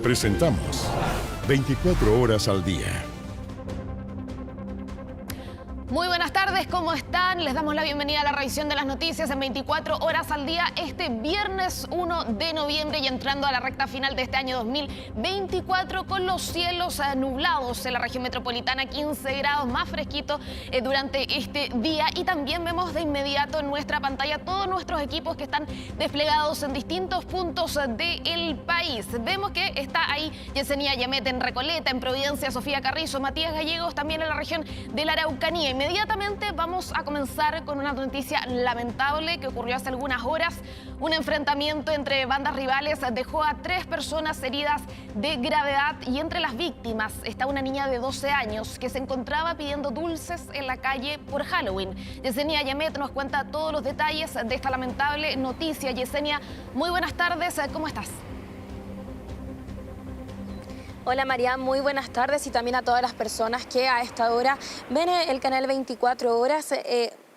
Presentamos 24 horas al día. Muy buenas tardes, ¿cómo están? Les damos la bienvenida a la revisión de las noticias en 24 horas al día este viernes 1 de noviembre y entrando a la recta final de este año 2024 con los cielos nublados en la región metropolitana, 15 grados más fresquito durante este día, y también vemos de inmediato en nuestra pantalla todos nuestros equipos que están desplegados en distintos puntos del país. Vemos que está ahí Yesenia Yamet en Recoleta, en Providencia, Sofía Carrizo, Matías Gallegos también en la región de la Araucanía. Inmediatamente vamos a comenzar con una noticia lamentable que ocurrió hace algunas horas. Un enfrentamiento entre bandas rivales dejó a 3 personas heridas de gravedad y entre las víctimas está una niña de 12 años que se encontraba pidiendo dulces en la calle por Halloween. Yesenia Yamet nos cuenta todos los detalles de esta lamentable noticia. Yesenia, muy buenas tardes, ¿cómo estás? Hola María, muy buenas tardes y también a todas las personas que a esta hora ven el canal 24 horas.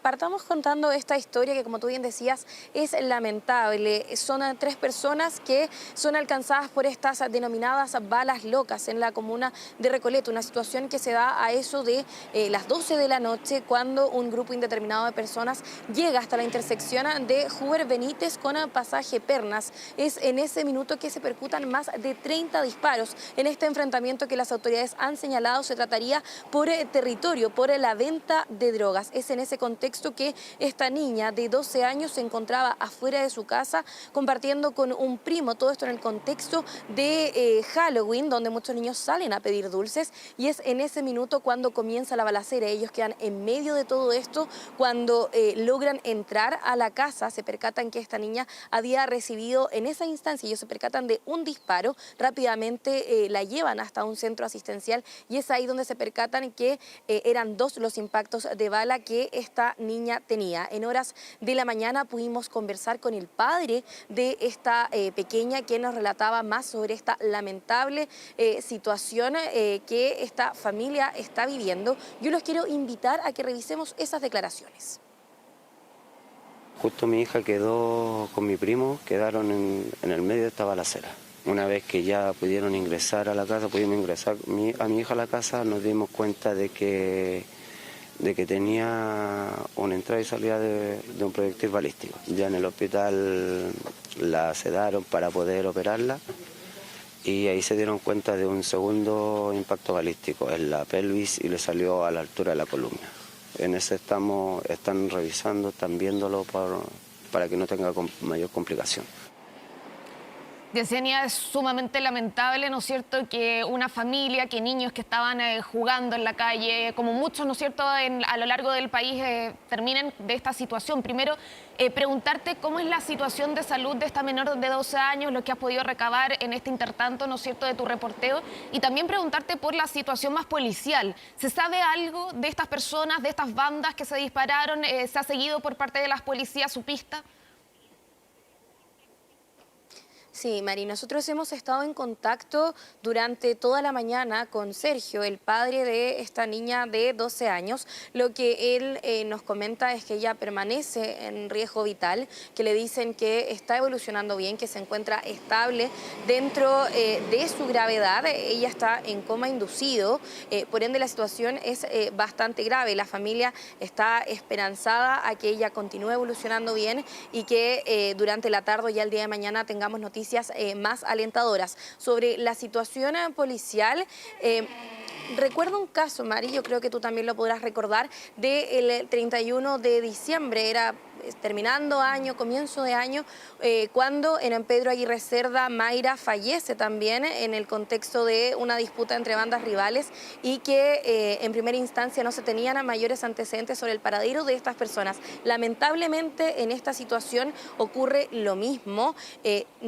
Partamos contando esta historia que, como tú bien decías, es lamentable. Son 3 personas que son alcanzadas por estas denominadas balas locas en la comuna de Recoleta, una situación que se da a eso de las 12 de la noche cuando un grupo indeterminado de personas llega hasta la intersección de Huber Benítez con pasaje Pernas. Es en ese minuto que se percutan más de 30 disparos. En este enfrentamiento que las autoridades han señalado se trataría por territorio, por la venta de drogas. Es en ese contexto que esta niña de 12 años se encontraba afuera de su casa compartiendo con un primo, todo esto en el contexto de Halloween, donde muchos niños salen a pedir dulces, y es en ese minuto cuando comienza la balacera. Ellos quedan en medio de todo esto. Cuando logran entrar a la casa, se percatan que esta niña había recibido en esa instancia, ellos se percatan de un disparo, rápidamente la llevan hasta un centro asistencial y es ahí donde se percatan que eran 2 los impactos de bala que esta niña tenía. En horas de la mañana pudimos conversar con el padre de esta pequeña, quien nos relataba más sobre esta lamentable situación que esta familia está viviendo. Yo los quiero invitar a que revisemos esas declaraciones. Justo mi hija quedó con mi primo, quedaron en el medio de esta balacera. Una vez que ya pudieron ingresar a la casa, pudimos ingresar a mi hija a la casa, nos dimos cuenta de que tenía una entrada y salida de un proyectil balístico. Ya en el hospital la sedaron para poder operarla y ahí se dieron cuenta de un segundo impacto balístico en la pelvis y le salió a la altura de la columna. En ese están revisando, están viéndolo para que no tenga mayor complicación. Yesenia, es sumamente lamentable, ¿no es cierto?, que una familia, que niños que estaban jugando en la calle, como muchos, ¿no es cierto?, a lo largo del país, terminen de esta situación. Primero, preguntarte cómo es la situación de salud de esta menor de 12 años, lo que has podido recabar en este intertanto, ¿no es cierto?, de tu reporteo, y también preguntarte por la situación más policial. ¿Se sabe algo de estas personas, de estas bandas que se dispararon? ¿Se ha seguido por parte de las policías su pista? Sí, Mari, nosotros hemos estado en contacto durante toda la mañana con Sergio, el padre de esta niña de 12 años. Lo que él nos comenta es que ella permanece en riesgo vital, que le dicen que está evolucionando bien, que se encuentra estable dentro de su gravedad. Ella está en coma inducido, por ende la situación es bastante grave. La familia está esperanzada a que ella continúe evolucionando bien y que durante la tarde, ya el día de mañana, tengamos noticias más alentadoras. Sobre la situación policial, recuerdo un caso, Mari, yo creo que tú también lo podrás recordar, del 31 de diciembre, era terminando año, comienzo de año, cuando en Pedro Aguirre Cerda Mayra fallece también en el contexto de una disputa entre bandas rivales y que en primera instancia no se tenían mayores antecedentes sobre el paradero de estas personas. Lamentablemente en esta situación ocurre lo mismo.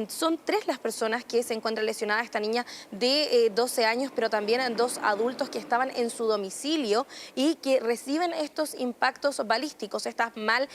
Son 3 las personas que se encuentran lesionadas, esta niña de 12 años, pero también 2 adultos adultos que estaban en su domicilio y que reciben estos impactos balísticos, estas mal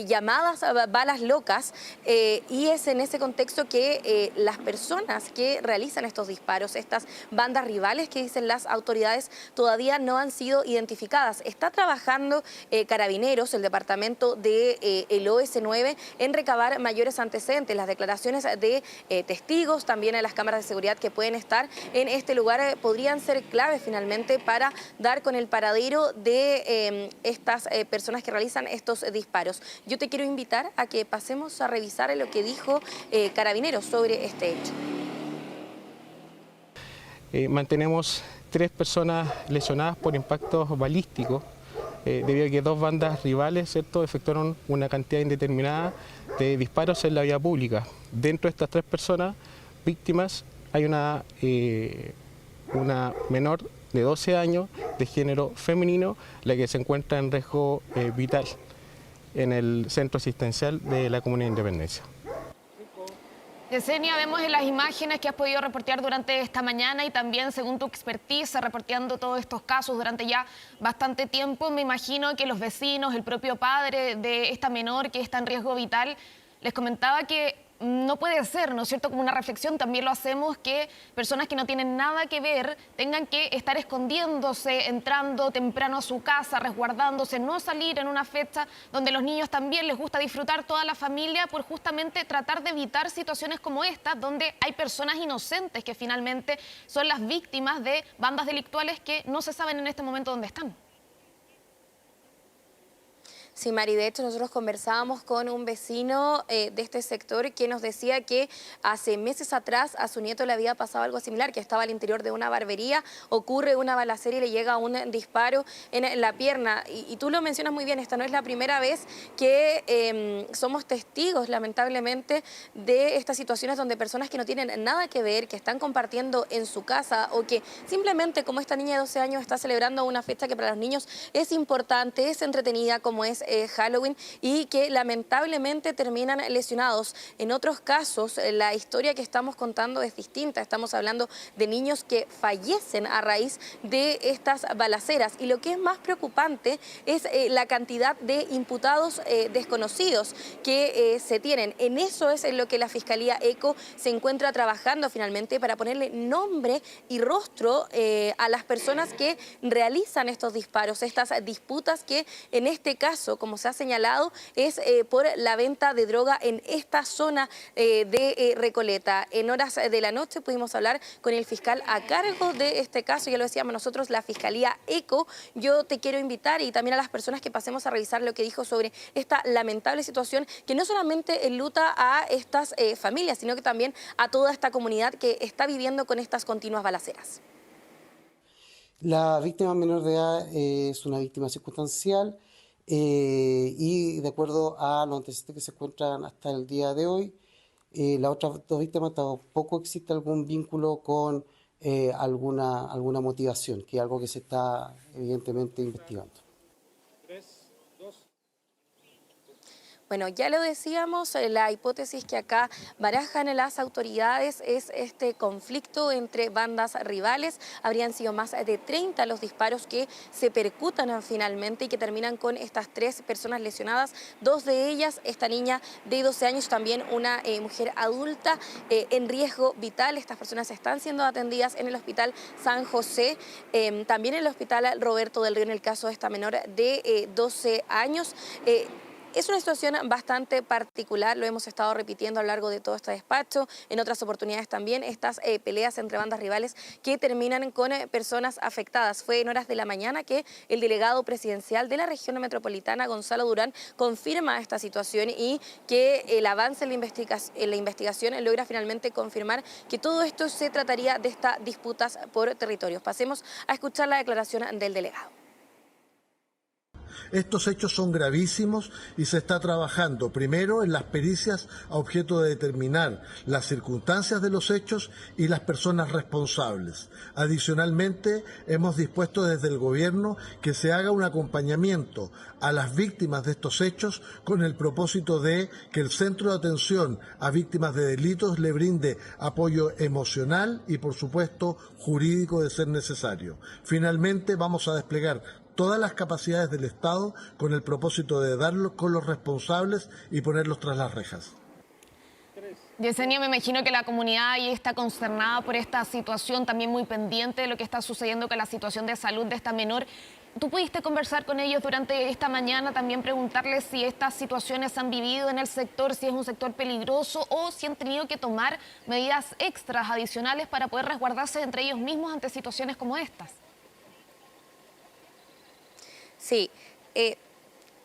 llamadas balas locas, y es en ese contexto que las personas que realizan estos disparos, estas bandas rivales que dicen las autoridades, todavía no han sido identificadas. Está trabajando Carabineros, el departamento de el OS9, en recabar mayores antecedentes, las declaraciones de testigos, también en las cámaras de seguridad que pueden estar en este lugar podrían ser clave finalmente para dar con el paradero de estas personas que realizan estos disparos. Yo te quiero invitar a que pasemos a revisar lo que dijo Carabineros sobre este hecho. Mantenemos 3 personas lesionadas por impactos balísticos, debido a que 2 bandas rivales, ¿cierto?, efectuaron una cantidad indeterminada de disparos en la vía pública. Dentro de estas 3 personas víctimas hay una menor de 12 años de género femenino, la que se encuentra en riesgo vital en el centro asistencial de la Comuna de Independencia. Yesenia, vemos en las imágenes que has podido reportear durante esta mañana y también según tu expertise reporteando todos estos casos durante ya bastante tiempo, me imagino que los vecinos, el propio padre de esta menor que está en riesgo vital, les comentaba que no puede ser, ¿no es cierto?, como una reflexión, también lo hacemos, que personas que no tienen nada que ver tengan que estar escondiéndose, entrando temprano a su casa, resguardándose, no salir en una fecha donde los niños también les gusta disfrutar toda la familia, por justamente tratar de evitar situaciones como esta, donde hay personas inocentes que finalmente son las víctimas de bandas delictuales que no se saben en este momento dónde están. Sí, Mari, de hecho nosotros conversábamos con un vecino de este sector que nos decía que hace meses atrás a su nieto le había pasado algo similar, que estaba al interior de una barbería, ocurre una balacera y le llega un disparo en la pierna. Y tú lo mencionas muy bien, esta no es la primera vez que somos testigos, lamentablemente, de estas situaciones donde personas que no tienen nada que ver, que están compartiendo en su casa o que simplemente, como esta niña de 12 años, está celebrando una fecha que para los niños es importante, es entretenida, como es Halloween, y que lamentablemente terminan lesionados. En otros casos, la historia que estamos contando es distinta. Estamos hablando de niños que fallecen a raíz de estas balaceras. Y lo que es más preocupante es la cantidad de imputados desconocidos que se tienen. En eso es en lo que la Fiscalía ECO se encuentra trabajando finalmente para ponerle nombre y rostro a las personas que realizan estos disparos, estas disputas que en este caso, como se ha señalado, es por la venta de droga en esta zona de Recoleta. En horas de la noche pudimos hablar con el fiscal a cargo de este caso, ya lo decíamos nosotros, la Fiscalía ECO. Yo te quiero invitar y también a las personas que pasemos a revisar lo que dijo sobre esta lamentable situación que no solamente enluta a estas familias, sino que también a toda esta comunidad que está viviendo con estas continuas balaceras. La víctima menor de edad es una víctima circunstancial y de acuerdo a los antecedentes que se encuentran hasta el día de hoy, las otras 2 víctimas tampoco existe algún vínculo con alguna motivación, que es algo que se está evidentemente investigando. Bueno, ya lo decíamos, la hipótesis que acá barajan las autoridades es este conflicto entre bandas rivales. Habrían sido más de 30 los disparos que se percutan finalmente y que terminan con estas 3 personas lesionadas. 2 de ellas, esta niña de 12 años, también una mujer adulta en riesgo vital. Estas personas están siendo atendidas en el Hospital San José, también en el Hospital Roberto del Río, en el caso de esta menor de 12 años. Es una situación bastante particular, lo hemos estado repitiendo a lo largo de todo este despacho, en otras oportunidades también, estas peleas entre bandas rivales que terminan con personas afectadas. Fue en horas de la mañana que el delegado presidencial de la región metropolitana, Gonzalo Durán, confirma esta situación y que el avance en la investigación logra finalmente confirmar que todo esto se trataría de estas disputas por territorios. Pasemos a escuchar la declaración del delegado. Estos hechos son gravísimos y se está trabajando primero en las pericias a objeto de determinar las circunstancias de los hechos y las personas responsables. Adicionalmente, hemos dispuesto desde el gobierno que se haga un acompañamiento a las víctimas de estos hechos con el propósito de que el Centro de Atención a Víctimas de Delitos le brinde apoyo emocional y, por supuesto, jurídico de ser necesario. Finalmente, vamos a desplegar todas las capacidades del Estado con el propósito de darlos con los responsables y ponerlos tras las rejas. Yesenia, me imagino que la comunidad ahí está consternada por esta situación, también muy pendiente de lo que está sucediendo con la situación de salud de esta menor. ¿Tú pudiste conversar con ellos durante esta mañana, también preguntarles si estas situaciones han vivido en el sector, si es un sector peligroso o si han tenido que tomar medidas extras adicionales para poder resguardarse entre ellos mismos ante situaciones como estas? Sí,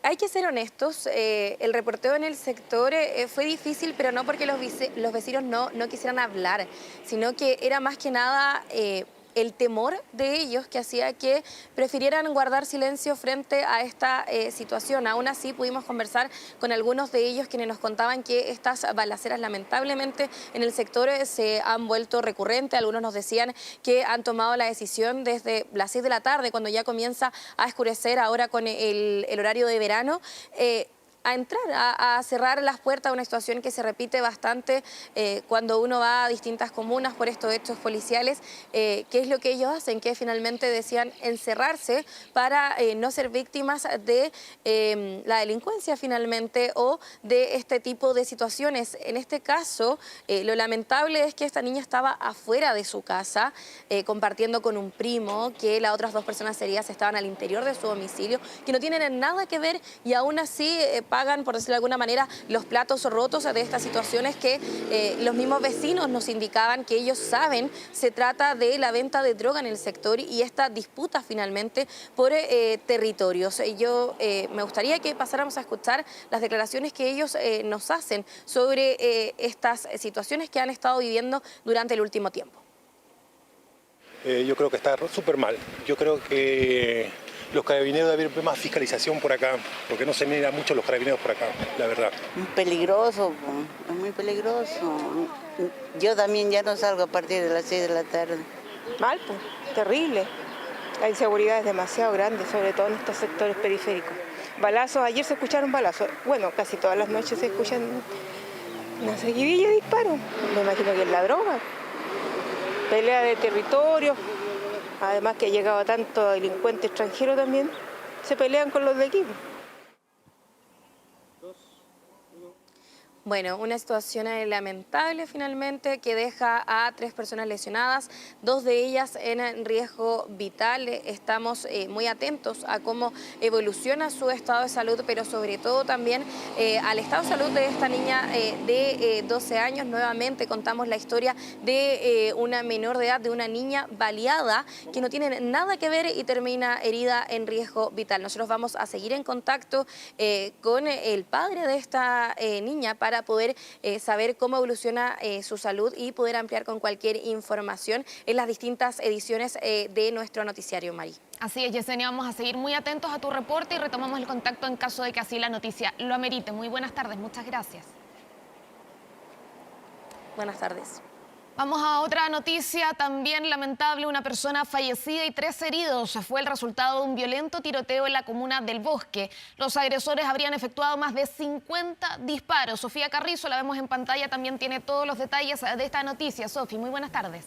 hay que ser honestos, el reporteo en el sector fue difícil, pero no porque los vecinos no quisieran hablar, sino que era más que nada el temor de ellos que hacía que prefirieran guardar silencio frente a esta situación. Aún así pudimos conversar con algunos de ellos quienes nos contaban que estas balaceras lamentablemente en el sector se han vuelto recurrentes. Algunos nos decían que han tomado la decisión desde las 6 de la tarde, cuando ya comienza a oscurecer ahora con el horario de verano, a entrar, a cerrar las puertas, una situación que se repite bastante cuando uno va a distintas comunas por estos hechos policiales. ¿Qué es lo que ellos hacen? Que finalmente decían encerrarse para no ser víctimas de la delincuencia finalmente o de este tipo de situaciones. En este caso, lo lamentable es que esta niña estaba afuera de su casa compartiendo con un primo, que las otras 2 personas heridas estaban al interior de su domicilio, que no tienen nada que ver y aún así pagan, por decirlo de alguna manera, los platos rotos de estas situaciones que los mismos vecinos nos indicaban que ellos saben. Se trata de la venta de droga en el sector y esta disputa finalmente por territorios. Yo me gustaría que pasáramos a escuchar las declaraciones que ellos nos hacen sobre estas situaciones que han estado viviendo durante el último tiempo. Yo creo que está súper mal. Yo creo que los carabineros deben haber más fiscalización por acá, porque no se miran mucho los carabineros por acá, la verdad. Peligroso, es muy peligroso. Yo también ya no salgo a partir de las 6 de la tarde. Mal, pues, terrible. La inseguridad es demasiado grande, sobre todo en estos sectores periféricos. Balazos, ayer se escucharon balazos. Bueno, casi todas las noches se escuchan una seguidilla de disparos. Me imagino que es la droga. Pelea de territorio. Además que ha llegado tanto delincuente extranjero también, se pelean con los de equipo. Bueno, una situación lamentable finalmente que deja a 3 personas lesionadas, 2 de ellas en riesgo vital. Estamos muy atentos a cómo evoluciona su estado de salud, pero sobre todo también al estado de salud de esta niña de 12 años. Nuevamente contamos la historia de una menor de edad, de una niña baleada que no tiene nada que ver y termina herida en riesgo vital. Nosotros vamos a seguir en contacto con el padre de esta niña para poder saber cómo evoluciona su salud y poder ampliar con cualquier información en las distintas ediciones de nuestro noticiario, Mari. Así es, Yesenia, vamos a seguir muy atentos a tu reporte y retomamos el contacto en caso de que así la noticia lo amerite. Muy buenas tardes, muchas gracias. Buenas tardes. Vamos a otra noticia también lamentable. Una persona fallecida y 3 heridos fue el resultado de un violento tiroteo en la comuna del Bosque. Los agresores habrían efectuado más de 50 disparos. Sofía Carrizo, la vemos en pantalla, también tiene todos los detalles de esta noticia. Sofi, muy buenas tardes.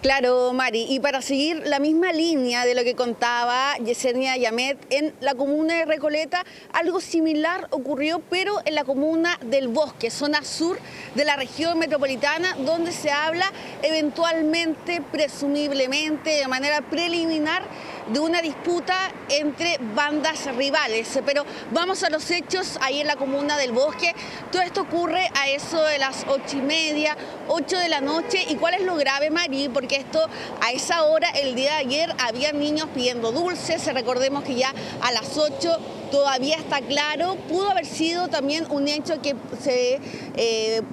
Claro, Mari, y para seguir la misma línea de lo que contaba Yesenia Yamet, en la comuna de Recoleta algo similar ocurrió, pero en la comuna del Bosque, zona sur de la región metropolitana, donde se habla eventualmente, presumiblemente, de manera preliminar, de una disputa entre bandas rivales. Pero vamos a los hechos ahí en la comuna del Bosque. Todo esto ocurre a eso de las 8:30, 8 de la noche. ¿Y cuál es lo grave, Mari? Porque esto, a esa hora, el día de ayer, había niños pidiendo dulces. Recordemos que ya a las 8 todavía está claro. Pudo haber sido también un hecho que se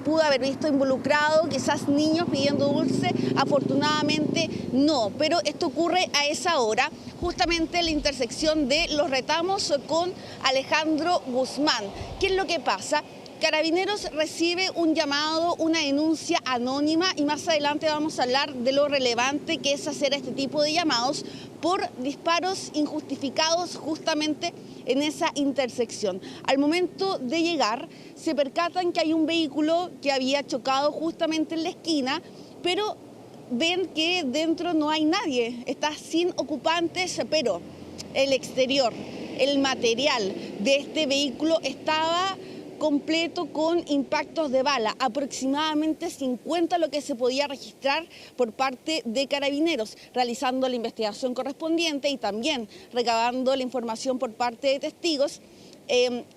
pudo haber visto involucrado, quizás niños pidiendo dulce, afortunadamente no, pero esto ocurre a esa hora, justamente en la intersección de Los Retamos con Alejandro Guzmán. ¿Qué es lo que pasa? Carabineros recibe un llamado, una denuncia anónima, y más adelante vamos a hablar de lo relevante que es hacer este tipo de llamados por disparos injustificados justamente en esa intersección. Al momento de llegar se percatan que hay un vehículo que había chocado justamente en la esquina, pero ven que dentro no hay nadie, está sin ocupantes, pero el exterior, el material de este vehículo estaba completo con impactos de bala, aproximadamente 50 lo que se podía registrar por parte de Carabineros, realizando la investigación correspondiente y también recabando la información por parte de testigos.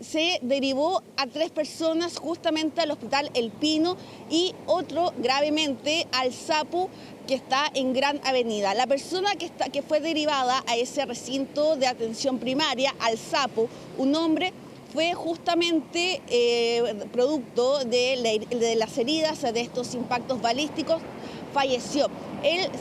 Se derivó a 3 personas justamente al hospital El Pino y otro gravemente al Sapu, que está en Gran Avenida. La persona que fue derivada a ese recinto de atención primaria, al Sapu, un hombre, fue justamente producto de las heridas de estos impactos balísticos, falleció.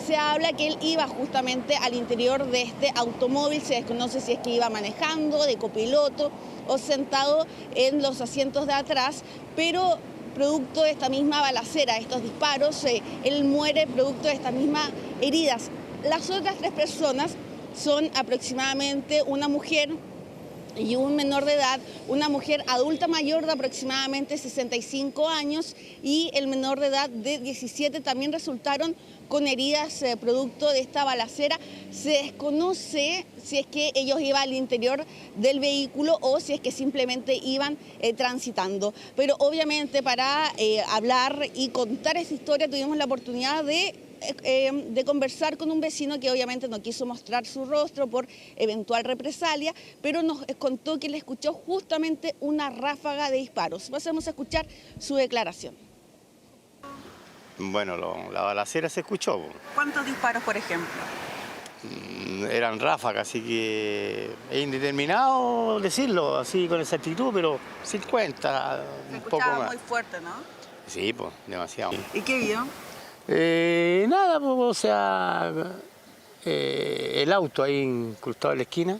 Se habla que él iba justamente al interior de este automóvil, se desconoce si es que iba manejando, de copiloto o sentado en los asientos de atrás, pero producto de esta misma balacera, estos disparos, él muere producto de estas mismas heridas. Las otras 3 personas son aproximadamente una mujer y un menor de edad, una mujer adulta mayor de aproximadamente 65 años y el menor de edad de 17 también resultaron con heridas producto de esta balacera. Se desconoce si es que ellos iban al interior del vehículo o si es que simplemente iban transitando. Pero obviamente para hablar y contar esta historia tuvimos la oportunidad de conversar con un vecino que obviamente no quiso mostrar su rostro por eventual represalia, pero nos contó que le escuchó justamente una ráfaga de disparos. Pasemos a escuchar su declaración. Bueno, la balacera se escuchó. ¿Cuántos disparos, por ejemplo? Eran ráfagas, así que es indeterminado decirlo así con exactitud, pero 50, un poco más. Muy fuerte, ¿no? Sí, pues, demasiado. ¿Y qué vio? Nada, pues, o sea, el auto ahí incrustado en la esquina.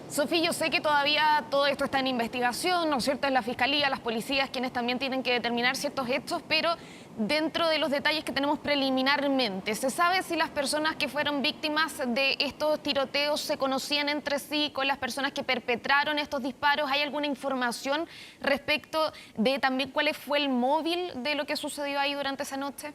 Sofía, yo sé que todavía todo esto está en investigación, ¿no es cierto? Es la Fiscalía, las policías quienes también tienen que determinar ciertos hechos, pero dentro de los detalles que tenemos preliminarmente, ¿se sabe si las personas que fueron víctimas de estos tiroteos se conocían entre sí con las personas que perpetraron estos disparos? ¿Hay alguna información respecto de también cuál fue el móvil de lo que sucedió ahí durante esa noche?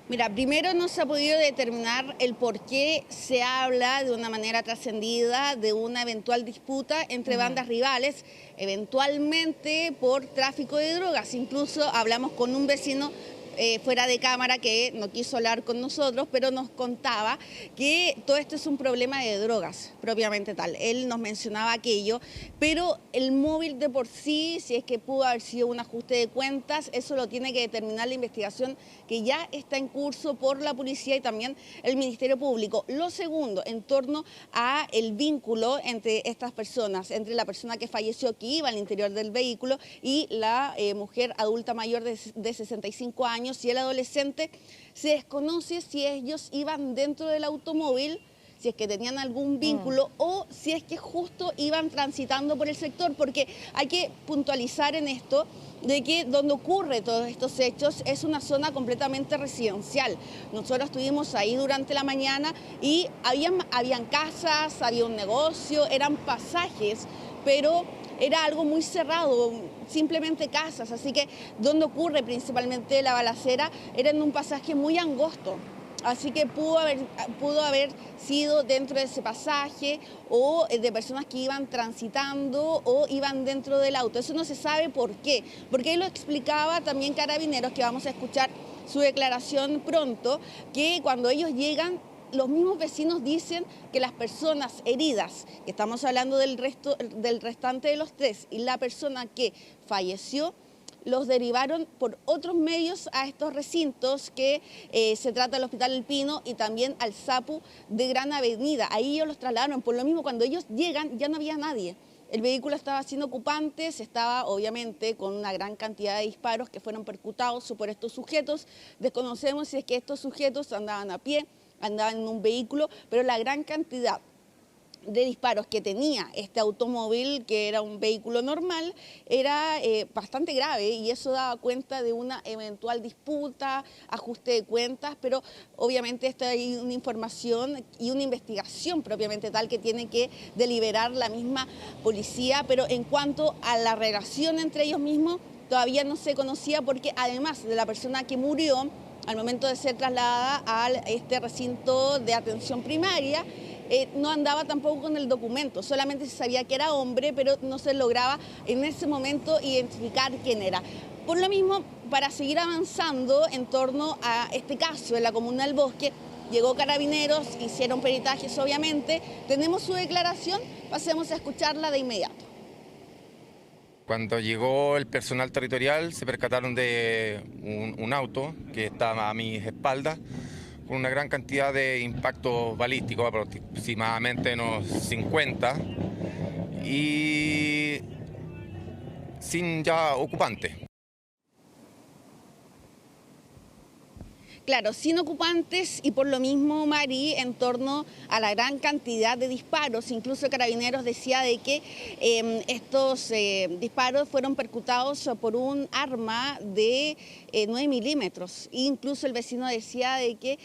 Mira, primero no se ha podido determinar el por qué se habla de una manera trascendida de una eventual disputa entre bandas rivales, eventualmente por tráfico de drogas. Incluso hablamos con un vecino fuera de cámara que no quiso hablar con nosotros, pero nos contaba que todo esto es un problema de drogas, propiamente tal. Él nos mencionaba aquello, pero el móvil de por sí, si es que pudo haber sido un ajuste de cuentas, eso lo tiene que determinar la investigación que ya está en curso por la policía y también el Ministerio Público. Lo segundo, en torno a el vínculo entre estas personas, entre la persona que falleció, que iba al interior del vehículo, y la mujer adulta mayor de 65 años, y el adolescente, se desconoce si ellos iban dentro del automóvil, si es que tenían algún vínculo o si es que justo iban transitando por el sector, porque hay que puntualizar en esto de que donde ocurre todos estos hechos es una zona completamente residencial. Nosotros estuvimos ahí durante la mañana y habían casas, había un negocio, eran pasajes, pero era algo muy cerrado, simplemente casas, así que donde ocurre principalmente la balacera era en un pasaje muy angosto, así que pudo haber sido dentro de ese pasaje o de personas que iban transitando o iban dentro del auto. Eso no se sabe por qué, porque él lo explicaba también Carabineros, que vamos a escuchar su declaración pronto, que cuando ellos llegan, los mismos vecinos dicen que las personas heridas, que estamos hablando del restante de los 3, y la persona que falleció, los derivaron por otros medios a estos recintos que se trata del Hospital El Pino y también al SAPU de Gran Avenida. Ahí ellos los trasladaron. Por lo mismo, cuando ellos llegan ya no había nadie. El vehículo estaba sin ocupantes, estaba obviamente con una gran cantidad de disparos que fueron percutados por estos sujetos. Desconocemos si es que estos sujetos andaban a pie, andaban en un vehículo, pero la gran cantidad de disparos que tenía este automóvil, que era un vehículo normal, era bastante grave, y eso daba cuenta de una eventual disputa, ajuste de cuentas, pero obviamente esta hay una información y una investigación propiamente tal que tiene que deliberar la misma policía, pero en cuanto a la relación entre ellos mismos, todavía no se conocía, porque además de la persona que murió al momento de ser trasladada a este recinto de atención primaria, no andaba tampoco con el documento, solamente se sabía que era hombre, pero no se lograba en ese momento identificar quién era. Por lo mismo, para seguir avanzando en torno a este caso en la comuna del Bosque, llegó Carabineros, hicieron peritajes obviamente, tenemos su declaración, pasemos a escucharla de inmediato. Cuando llegó el personal territorial se percataron de un auto que estaba a mis espaldas, con una gran cantidad de impactos balísticos, aproximadamente unos 50, y sin ya ocupante. Claro, sin ocupantes, y por lo mismo, Mari, en torno a la gran cantidad de disparos. Incluso Carabineros decía de que estos disparos fueron percutados por un arma de 9 milímetros. Incluso el vecino decía de que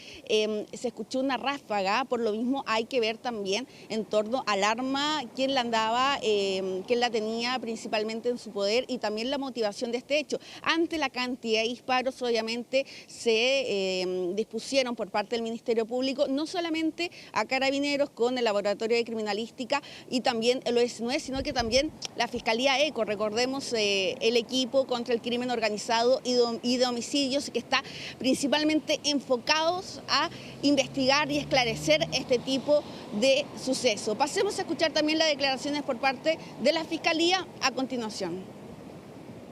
se escuchó una ráfaga. Por lo mismo hay que ver también en torno al arma, quién la andaba, quién la tenía principalmente en su poder, y también la motivación de este hecho. Ante la cantidad de disparos, obviamente se dispusieron por parte del Ministerio Público, no solamente a Carabineros con el Laboratorio de Criminalística y también el OS9, sino que también la Fiscalía ECO. Recordemos el equipo contra el crimen organizado y de homicidios, que está principalmente enfocados a investigar y esclarecer este tipo de suceso. Pasemos a escuchar también las declaraciones por parte de la Fiscalía a continuación.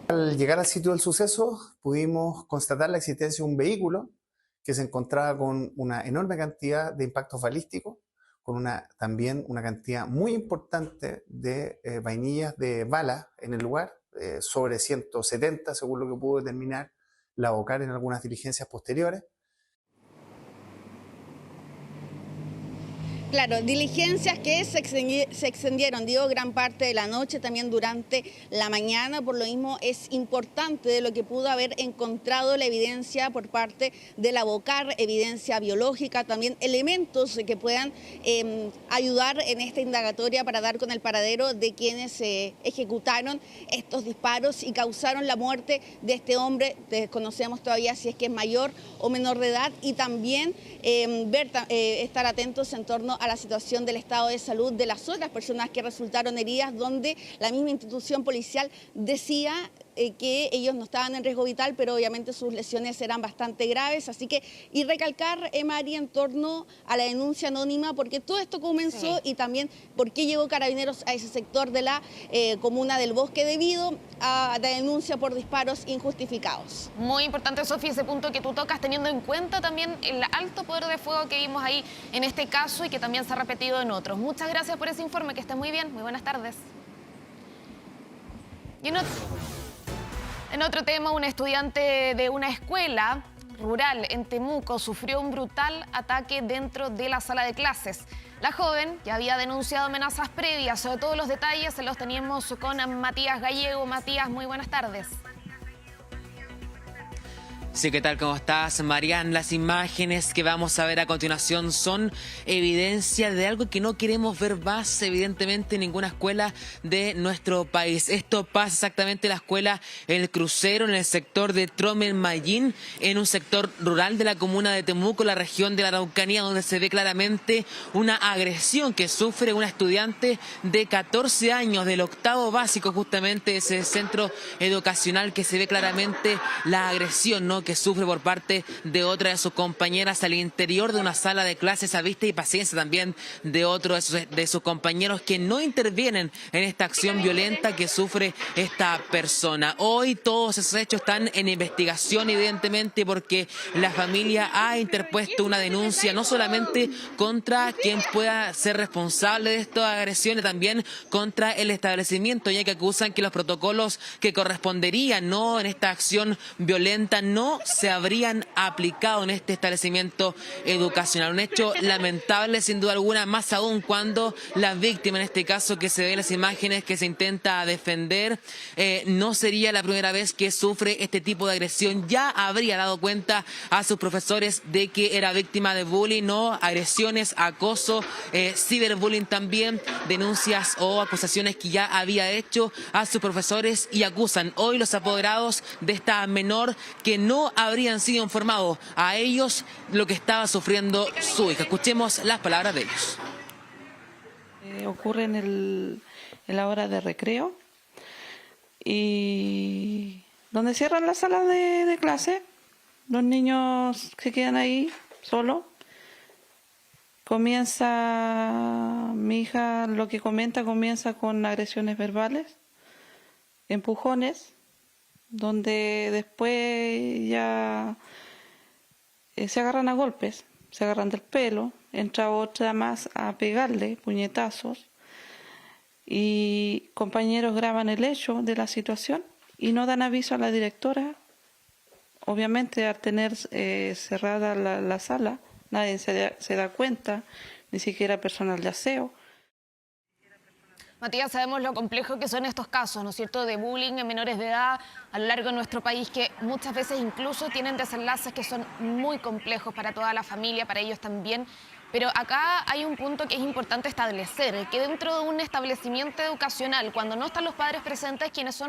Al llegar al sitio del suceso pudimos constatar la existencia de un vehículo que se encontraba con una enorme cantidad de impactos balísticos, con también una cantidad muy importante de vainillas de balas en el lugar, sobre 170 según lo que pudo determinar la OCAR en algunas diligencias posteriores. Claro, diligencias que se extendieron, digo, gran parte de la noche, también durante la mañana. Por lo mismo es importante de lo que pudo haber encontrado la evidencia por parte de la OCAR, evidencia biológica, también elementos que puedan ayudar en esta indagatoria para dar con el paradero de quienes ejecutaron estos disparos y causaron la muerte de este hombre. Desconocemos todavía si es que es mayor o menor de edad, y también estar atentos en torno a la situación del estado de salud de las otras personas que resultaron heridas, donde la misma institución policial decía que ellos no estaban en riesgo vital, pero obviamente sus lesiones eran bastante graves. Así que, y recalcar, María, en torno a la denuncia anónima, porque todo esto comenzó, y también por qué llegó Carabineros a ese sector de la comuna del Bosque debido a la denuncia por disparos injustificados. Muy importante, Sofía, ese punto que tú tocas, teniendo en cuenta también el alto poder de fuego que vimos ahí en este caso y que también se ha repetido en otros. Muchas gracias por ese informe, que esté muy bien. Muy buenas tardes. Y en otro tema, un estudiante de una escuela rural en Temuco sufrió un brutal ataque dentro de la sala de clases. La joven ya había denunciado amenazas previas. Sobre todos los detalles los teníamos con Matías Gallego. Matías, muy buenas tardes. Sí, ¿qué tal? ¿Cómo estás, Marian? Las imágenes que vamos a ver a continuación son evidencia de algo que no queremos ver más, evidentemente, en ninguna escuela de nuestro país. Esto pasa exactamente en la escuela El Crucero, en el sector de Tromelmayín, en un sector rural de la comuna de Temuco, la región de la Araucanía, donde se ve claramente una agresión que sufre una estudiante de 14 años del octavo básico, justamente ese centro educacional, que se ve claramente la agresión, ¿no?, que sufre por parte de otra de sus compañeras al interior de una sala de clases, a vista y paciencia también de otro de sus compañeros que no intervienen en esta acción violenta que sufre esta persona. Hoy todos esos hechos están en investigación, evidentemente, porque la familia ha interpuesto una denuncia no solamente contra quien pueda ser responsable de estas agresiones, también contra el establecimiento, ya que acusan que los protocolos que corresponderían en esta acción violenta no se habrían aplicado en este establecimiento educacional. Un hecho lamentable, sin duda alguna, más aún cuando la víctima, en este caso que se ve en las imágenes, que se intenta defender, no sería la primera vez que sufre este tipo de agresión. Ya habría dado cuenta a sus profesores de que era víctima de bullying, agresiones, acoso, ciberbullying también, denuncias o acusaciones que ya había hecho a sus profesores, y acusan hoy los apoderados de esta menor que no habrían sido informados a ellos lo que estaba sufriendo su hija. Escuchemos las palabras de ellos. Ocurre en la hora de recreo, y donde cierran la sala de clase, los niños se quedan ahí solos. Mi hija lo que comienza con agresiones verbales, empujones, donde después ya se agarran a golpes, se agarran del pelo, entra otra más a pegarle puñetazos, y compañeros graban el hecho de la situación y no dan aviso a la directora. Obviamente, al tener cerrada la sala, nadie se da cuenta, ni siquiera personal de aseo. Matías, sabemos lo complejo que son estos casos, ¿no es cierto?, de bullying en menores de edad a lo largo de nuestro país, que muchas veces incluso tienen desenlaces que son muy complejos para toda la familia, para ellos también. Pero acá hay un punto que es importante establecer, que dentro de un establecimiento educacional, cuando no están los padres presentes, quienes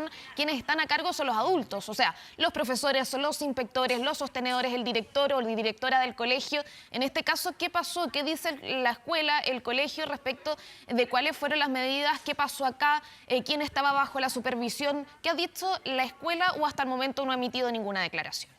están a cargo son los adultos, o sea, los profesores, los inspectores, los sostenedores, el director o la directora del colegio. En este caso, ¿qué pasó? ¿Qué dice la escuela, el colegio respecto de cuáles fueron las medidas? ¿Qué pasó acá? ¿Quién estaba bajo la supervisión? ¿Qué ha dicho la escuela, o hasta el momento no ha emitido ninguna declaración?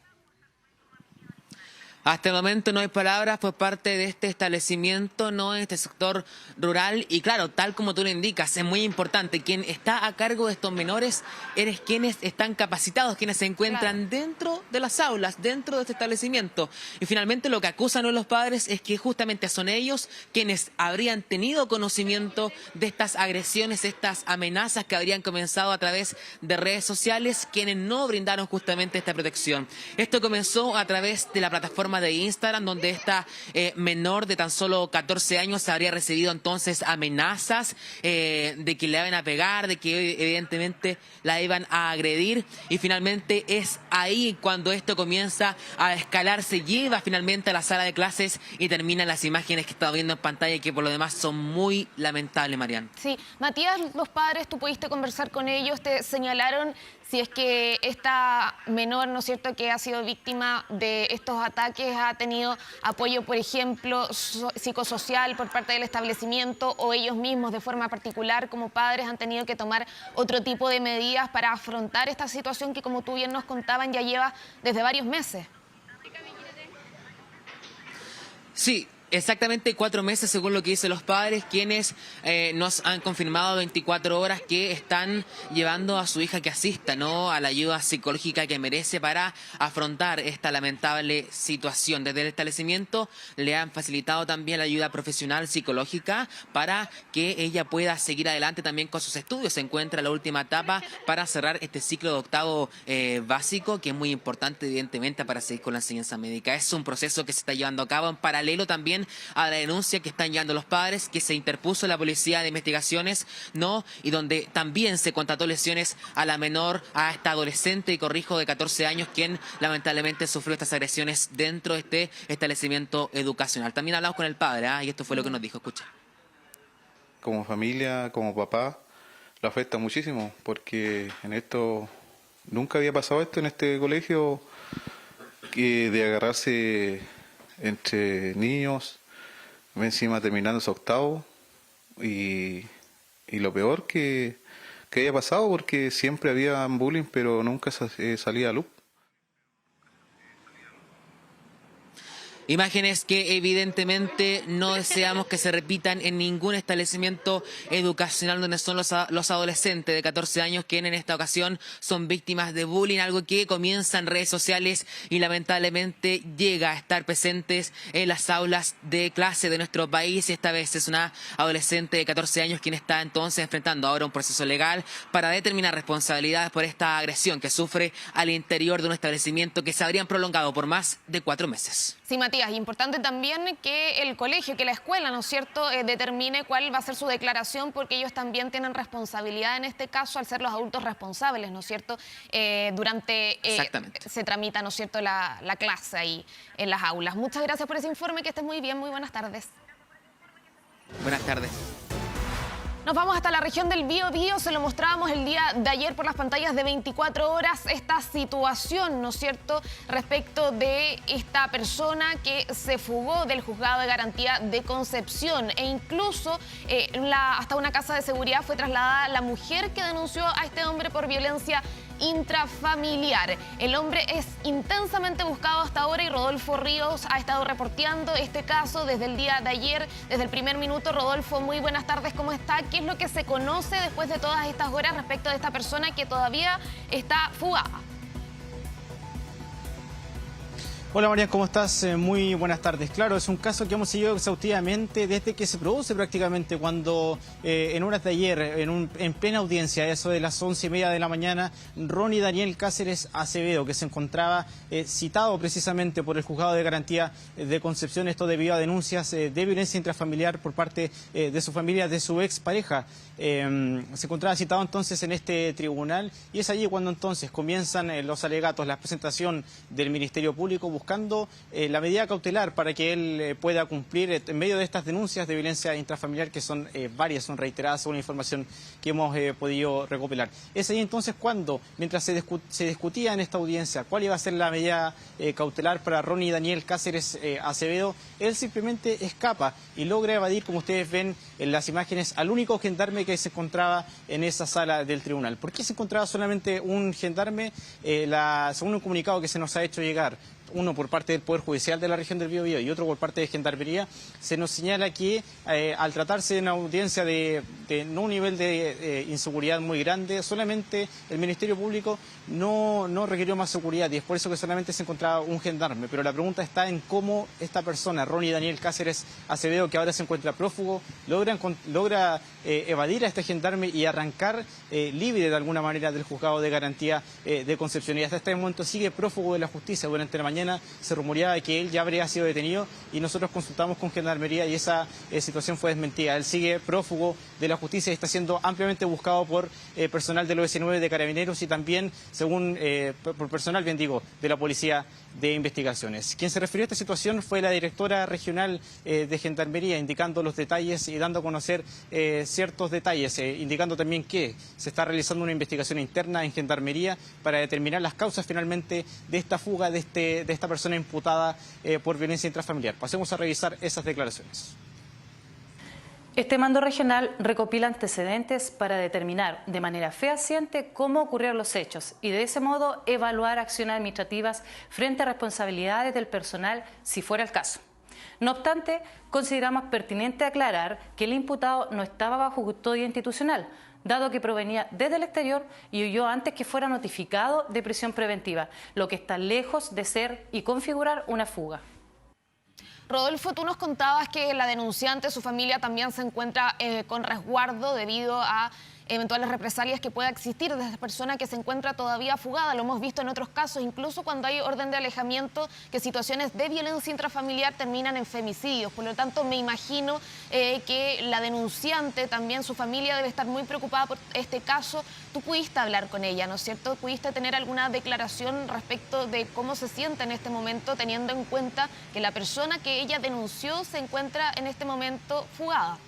Hasta el momento no hay palabras por parte de este establecimiento, en este sector rural. Y claro, tal como tú lo indicas, es muy importante. Quien está a cargo de estos menores eres quienes están capacitados, quienes se encuentran dentro de las aulas, dentro de este establecimiento. Y finalmente lo que acusan hoy los padres es que justamente son ellos quienes habrían tenido conocimiento de estas agresiones, estas amenazas que habrían comenzado a través de redes sociales, quienes no brindaron justamente esta protección. Esto comenzó a través de la plataforma de Instagram, donde esta menor de tan solo 14 años habría recibido entonces amenazas de que le iban a pegar, de que evidentemente la iban a agredir, y finalmente es ahí cuando esto comienza a escalar, se lleva finalmente a la sala de clases y terminan las imágenes que estamos viendo en pantalla, y que por lo demás son muy lamentables, Mariana. Sí, Matías, los padres, tú pudiste conversar con ellos, te señalaron si es que esta menor, ¿no es cierto?, que ha sido víctima de estos ataques, ha tenido apoyo, por ejemplo, psicosocial por parte del establecimiento, o ellos mismos de forma particular como padres han tenido que tomar otro tipo de medidas para afrontar esta situación que, como tú bien nos contaban, ya lleva desde varios meses. Sí. Exactamente 4 meses, según lo que dicen los padres, quienes nos han confirmado 24 horas que están llevando a su hija que asista, a la ayuda psicológica que merece para afrontar esta lamentable situación. Desde el establecimiento le han facilitado también la ayuda profesional psicológica para que ella pueda seguir adelante también con sus estudios. Se encuentra en la última etapa para cerrar este ciclo de octavo básico, que es muy importante, evidentemente, para seguir con la enseñanza médica. Es un proceso que se está llevando a cabo en paralelo también a la denuncia que están llevando los padres, que se interpuso la Policía de Investigaciones, y donde también se constató lesiones a la menor, a esta adolescente, y corrijo, de 14 años, quien lamentablemente sufrió estas agresiones dentro de este establecimiento educacional. También hablamos con el padre, y esto fue lo que nos dijo. Escucha. Como familia, como papá, lo afecta muchísimo, porque nunca había pasado esto en este colegio, de agarrarse entre niños, encima terminando su octavo, y lo peor que haya pasado, porque siempre había bullying, pero nunca salía a luz. Imágenes que evidentemente no deseamos que se repitan en ningún establecimiento educacional donde son los adolescentes de 14 años que en esta ocasión son víctimas de bullying, algo que comienza en redes sociales y lamentablemente llega a estar presentes en las aulas de clase de nuestro país. Y esta vez es una adolescente de 14 años quien está entonces enfrentando ahora un proceso legal para determinar responsabilidades por esta agresión que sufre al interior de un establecimiento que se habrían prolongado por más de 4 meses. Sí, Matías, importante también que el colegio, que la escuela, ¿no es cierto?, determine cuál va a ser su declaración, porque ellos también tienen responsabilidad en este caso al ser los adultos responsables, ¿no es cierto?, durante se tramita, ¿no es cierto?, la clase ahí en las aulas. Muchas gracias por ese informe, que estés muy bien, muy buenas tardes. Buenas tardes. Nos vamos hasta la región del Biobío. Se lo mostrábamos el día de ayer por las pantallas de 24 horas, esta situación, ¿no es cierto?, respecto de esta persona que se fugó del juzgado de garantía de Concepción, e incluso hasta una casa de seguridad fue trasladada la mujer que denunció a este hombre por violencia intrafamiliar. El hombre es intensamente buscado hasta ahora y Rodolfo Ríos ha estado reporteando este caso desde el día de ayer, desde el primer minuto. Rodolfo, muy buenas tardes, ¿cómo está? ¿Qué es lo que se conoce después de todas estas horas respecto de esta persona que todavía está fugada? Hola María, ¿cómo estás? Muy buenas tardes. Claro, es un caso que hemos seguido exhaustivamente desde que se produce prácticamente, cuando en horas de ayer, en plena audiencia, eso de las 11:30 de la mañana, Ronnie Daniel Cáceres Acevedo, que se encontraba citado precisamente por el juzgado de garantía de Concepción, esto debido a denuncias de violencia intrafamiliar por parte de su familia, de su expareja. Se encontraba citado entonces en este tribunal y es allí cuando entonces comienzan los alegatos, la presentación del Ministerio Público buscando la medida cautelar para que él pueda cumplir en medio de estas denuncias de violencia intrafamiliar, que son varias, son reiteradas según la información que hemos podido recopilar. Es ahí entonces cuando, mientras se discutía en esta audiencia cuál iba a ser la medida cautelar para Ronnie Daniel Cáceres Acevedo, él simplemente escapa y logra evadir, como ustedes ven en las imágenes, al único gendarme que se encontraba en esa sala del tribunal. ¿Por qué se encontraba solamente un gendarme? Según un comunicado que se nos ha hecho llegar, uno por parte del Poder Judicial de la región del Biobío y otro por parte de Gendarmería, se nos señala que al tratarse de una audiencia de no un nivel de inseguridad muy grande, solamente el Ministerio Público no requirió más seguridad y es por eso que solamente se encontraba un gendarme. Pero la pregunta está en cómo esta persona, Ronnie Daniel Cáceres Acevedo, que ahora se encuentra prófugo, logra evadir a este gendarme y arrancar libre de alguna manera del juzgado de garantía de Concepción. Y hasta este momento sigue prófugo de la justicia. Durante la mañana se rumoreaba que él ya habría sido detenido y nosotros consultamos con Gendarmería y esa situación fue desmentida. Él sigue prófugo de la justicia y está siendo ampliamente buscado por personal del OS9 de Carabineros y también, según por personal, bien digo, de la Policía de Investigaciones. Quien se refirió a esta situación fue la directora regional de Gendarmería, indicando los detalles y dando a conocer ciertos detalles, indicando también que se está realizando una investigación interna en Gendarmería para determinar las causas finalmente de esta fuga de esta persona imputada por violencia intrafamiliar. Pasemos a revisar esas declaraciones. Este mando regional recopila antecedentes para determinar de manera fehaciente cómo ocurrieron los hechos y de ese modo evaluar acciones administrativas frente a responsabilidades del personal si fuera el caso. No obstante, consideramos pertinente aclarar que el imputado no estaba bajo custodia institucional, dado que provenía desde el exterior y huyó antes que fuera notificado de prisión preventiva, lo que está lejos de ser y configurar una fuga. Rodolfo, tú nos contabas que la denunciante, su familia, también se encuentra con resguardo debido a eventuales represalias que pueda existir de esta persona que se encuentra todavía fugada. Lo hemos visto en otros casos, incluso cuando hay orden de alejamiento, que situaciones de violencia intrafamiliar terminan en femicidios. Por lo tanto, me imagino que la denunciante, también su familia, debe estar muy preocupada por este caso. Tú pudiste hablar con ella, ¿no es cierto? ¿Pudiste tener alguna declaración respecto de cómo se siente en este momento, teniendo en cuenta que la persona que ella denunció se encuentra en este momento fugada?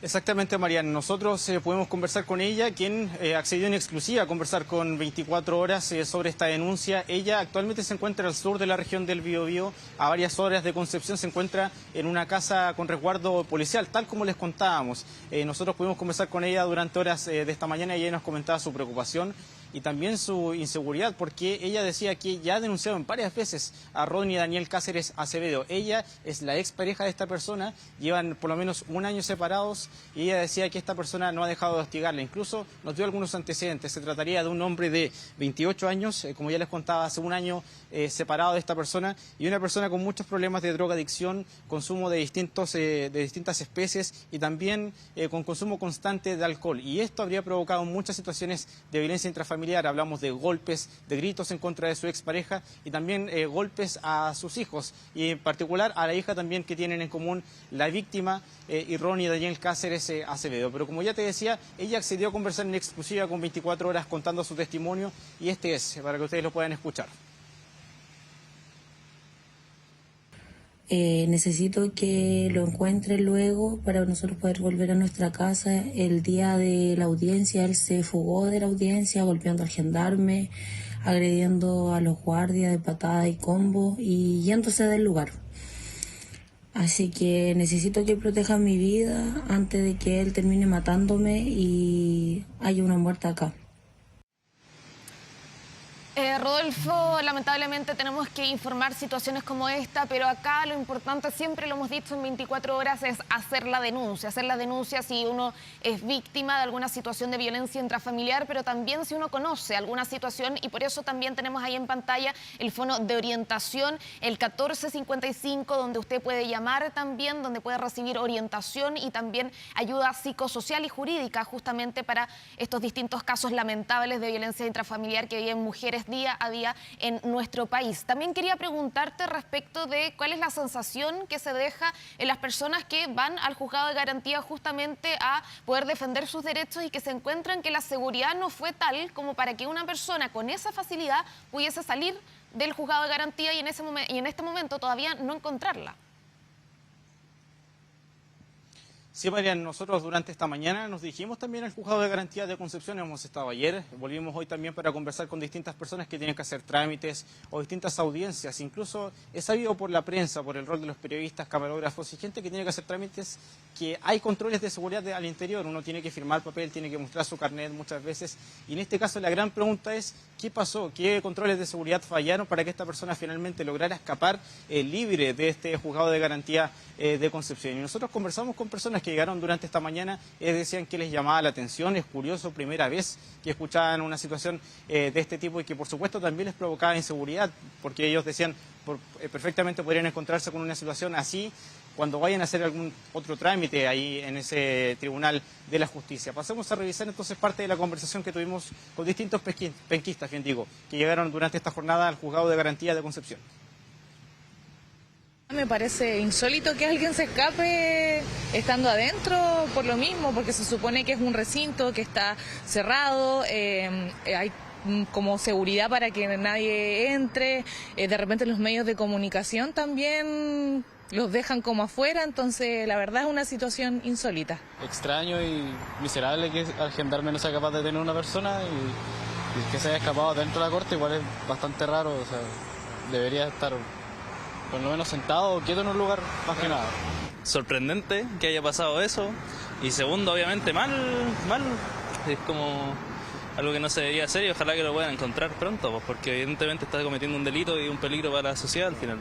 Exactamente, Mariana. Nosotros podemos conversar con ella, quien accedió en exclusiva a conversar con 24 horas sobre esta denuncia. Ella actualmente se encuentra al sur de la región del Biobío, a varias horas de Concepción. Se encuentra en una casa con resguardo policial, tal como les contábamos. Nosotros pudimos conversar con ella durante horas de esta mañana y ella nos comentaba su preocupación y también su inseguridad, porque ella decía que ya ha denunciado en varias veces a Rodney Daniel Cáceres Acevedo. Ella es la expareja de esta persona, llevan por lo menos un año separados y ella decía que esta persona no ha dejado de hostigarla. Incluso nos dio algunos antecedentes. Se trataría de un hombre de 28 años, como ya les contaba, hace un año separado de esta persona, y una persona con muchos problemas de drogadicción, consumo de distintas especies y también con consumo constante de alcohol. Y esto habría provocado muchas situaciones de violencia intrafamiliar. Hablamos de golpes, de gritos en contra de su expareja y también golpes a sus hijos, y en particular a la hija también que tienen en común la víctima y Rodney Daniel Cáceres Acevedo. Pero como ya te decía, ella accedió a conversar en exclusiva con 24 horas contando su testimonio, y este es, para que ustedes lo puedan escuchar. Necesito que lo encuentre luego para nosotros poder volver a nuestra casa. El día de la audiencia él se fugó de la audiencia golpeando al gendarme, agrediendo a los guardias de patada y combo y yéndose del lugar. Así que necesito que proteja mi vida antes de que él termine matándome y haya una muerte acá. Rodolfo, lamentablemente tenemos que informar situaciones como esta, pero acá lo importante, siempre lo hemos dicho en 24 horas, es hacer la denuncia si uno es víctima de alguna situación de violencia intrafamiliar, pero también si uno conoce alguna situación, y por eso también tenemos ahí en pantalla el fono de orientación, el 1455, donde usted puede llamar también, donde puede recibir orientación y también ayuda psicosocial y jurídica justamente para estos distintos casos lamentables de violencia intrafamiliar que viven mujeres día a día en nuestro país. También quería preguntarte respecto de cuál es la sensación que se deja en las personas que van al juzgado de garantía justamente a poder defender sus derechos y que se encuentran que la seguridad no fue tal como para que una persona con esa facilidad pudiese salir del juzgado de garantía y en este momento todavía no encontrarla. Sí, Marian, nosotros durante esta mañana nos dirigimos también al juzgado de garantía de Concepción. Hemos estado ayer, volvimos hoy también para conversar con distintas personas que tienen que hacer trámites o distintas audiencias. Incluso es sabido por la prensa, por el rol de los periodistas, camarógrafos y gente que tiene que hacer trámites, que hay controles de seguridad al interior. Uno tiene que firmar papel, tiene que mostrar su carnet muchas veces. Y en este caso la gran pregunta es, ¿qué pasó? ¿Qué controles de seguridad fallaron para que esta persona finalmente lograra escapar libre de este juzgado de garantía de Concepción? Y nosotros conversamos con personas que llegaron durante esta mañana, decían que les llamaba la atención, es curioso, primera vez que escuchaban una situación de este tipo y que por supuesto también les provocaba inseguridad, porque ellos decían perfectamente podrían encontrarse con una situación así cuando vayan a hacer algún otro trámite ahí en ese tribunal de la justicia. Pasemos a revisar entonces parte de la conversación que tuvimos con distintos penquistas, bien digo, que llegaron durante esta jornada al juzgado de garantía de Concepción. Me parece insólito que alguien se escape estando adentro por lo mismo, porque se supone que es un recinto que está cerrado, hay como seguridad para que nadie entre, de repente los medios de comunicación también los dejan como afuera, entonces la verdad es una situación insólita. Extraño y miserable que el gendarme no sea capaz de detener a una persona y que se haya escapado dentro de la corte, igual es bastante raro, o sea, debería estar por lo menos sentado o quieto en un lugar, más que nada. Sorprendente que haya pasado eso, y segundo, obviamente mal, es como algo que no se debería hacer y ojalá que lo puedan encontrar pronto, pues, porque evidentemente está cometiendo un delito y un peligro para la sociedad al final.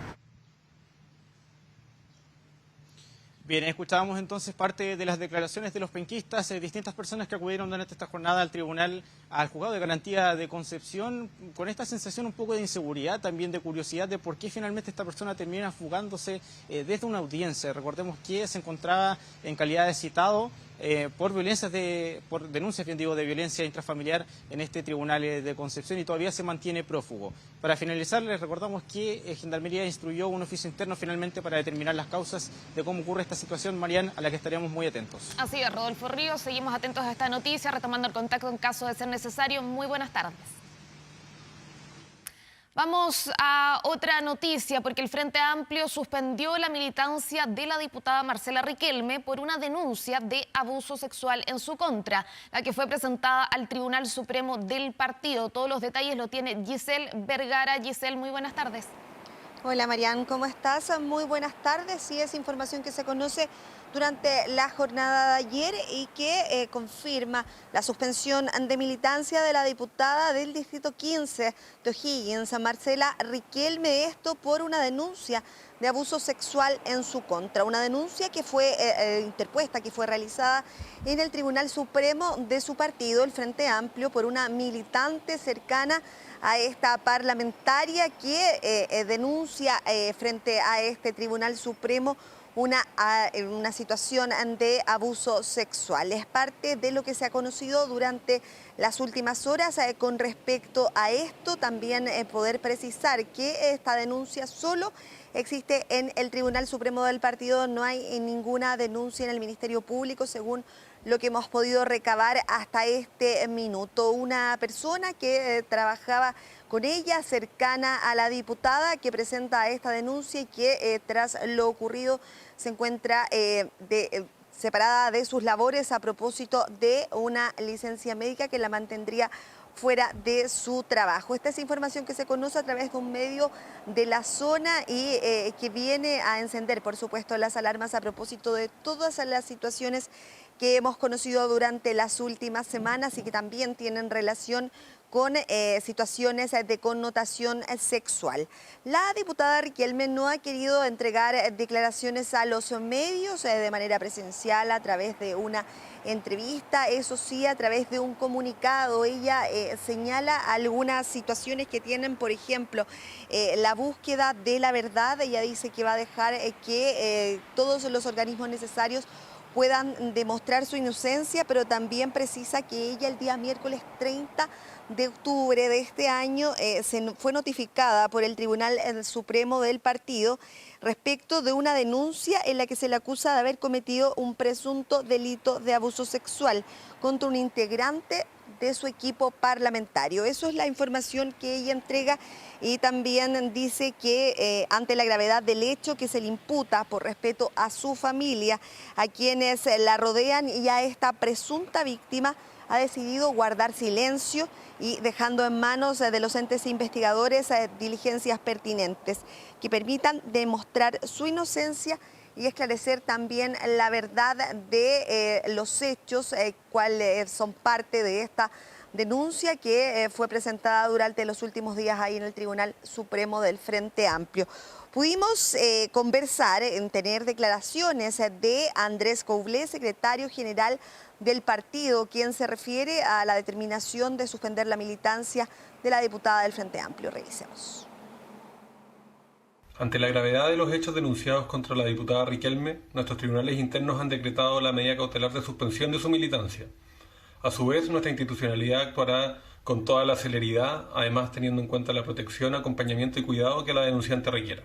Bien, escuchábamos entonces parte de las declaraciones de los penquistas, distintas personas que acudieron durante esta jornada al tribunal, al juzgado de garantía de Concepción, con esta sensación un poco de inseguridad, también de curiosidad de por qué finalmente esta persona termina fugándose desde una audiencia. Recordemos que se encontraba en calidad de citado por denuncias, bien digo, de violencia intrafamiliar en este tribunal de Concepción y todavía se mantiene prófugo. Para finalizar, les recordamos que Gendarmería instruyó un oficio interno finalmente para determinar las causas de cómo ocurre esta situación, Marian, a la que estaremos muy atentos. Así es, Rodolfo Ríos, seguimos atentos a esta noticia, retomando el contacto en caso de ser necesario. Muy buenas tardes. Vamos a otra noticia, porque el Frente Amplio suspendió la militancia de la diputada Marcela Riquelme por una denuncia de abuso sexual en su contra, la que fue presentada al Tribunal Supremo del partido. Todos los detalles lo tiene Giselle Vergara. Giselle, muy buenas tardes. Hola Marian, ¿cómo estás? Muy buenas tardes. Sí, es información que se conoce durante la jornada de ayer y que confirma la suspensión de militancia de la diputada del Distrito 15 de O'Higgins, Marcela Riquelme, esto por una denuncia de abuso sexual en su contra. Una denuncia que fue interpuesta, que fue realizada en el Tribunal Supremo de su partido, el Frente Amplio, por una militante cercana a esta parlamentaria que denuncia frente a este Tribunal Supremo una situación de abuso sexual. Es parte de lo que se ha conocido durante las últimas horas. Con respecto a esto, también poder precisar que esta denuncia solo existe en el Tribunal Supremo del partido, no hay ninguna denuncia en el Ministerio Público, según lo que hemos podido recabar hasta este minuto. Una persona que trabajaba con ella, cercana a la diputada, que presenta esta denuncia y que tras lo ocurrido se encuentra separada de sus labores a propósito de una licencia médica que la mantendría fuera de su trabajo. Esta es información que se conoce a través de un medio de la zona y que viene a encender, por supuesto, las alarmas a propósito de todas las situaciones que hemos conocido durante las últimas semanas y que también tienen relación con situaciones de connotación sexual. La diputada Riquelme no ha querido entregar declaraciones a los medios de manera presencial a través de una entrevista, eso sí, a través de un comunicado. Ella señala algunas situaciones que tienen, por ejemplo, la búsqueda de la verdad. Ella dice que va a dejar que todos los organismos necesarios puedan demostrar su inocencia, pero también precisa que ella el día miércoles 30 de octubre de este año fue notificada por el Tribunal Supremo del partido respecto de una denuncia en la que se le acusa de haber cometido un presunto delito de abuso sexual contra un integrante de su equipo parlamentario. Eso es la información que ella entrega y también dice que ante la gravedad del hecho que se le imputa por respeto a su familia, a quienes la rodean y a esta presunta víctima, ha decidido guardar silencio y dejando en manos de los entes investigadores diligencias pertinentes que permitan demostrar su inocencia y esclarecer también la verdad de los hechos, cuáles son parte de esta denuncia que fue presentada durante los últimos días ahí en el Tribunal Supremo del Frente Amplio. Pudimos conversar, tener declaraciones de Andrés Coublé, secretario general del partido, quien se refiere a la determinación de suspender la militancia de la diputada del Frente Amplio. Revisemos. Ante la gravedad de los hechos denunciados contra la diputada Riquelme, nuestros tribunales internos han decretado la medida cautelar de suspensión de su militancia. A su vez, nuestra institucionalidad actuará con toda la celeridad, además teniendo en cuenta la protección, acompañamiento y cuidado que la denunciante requiera.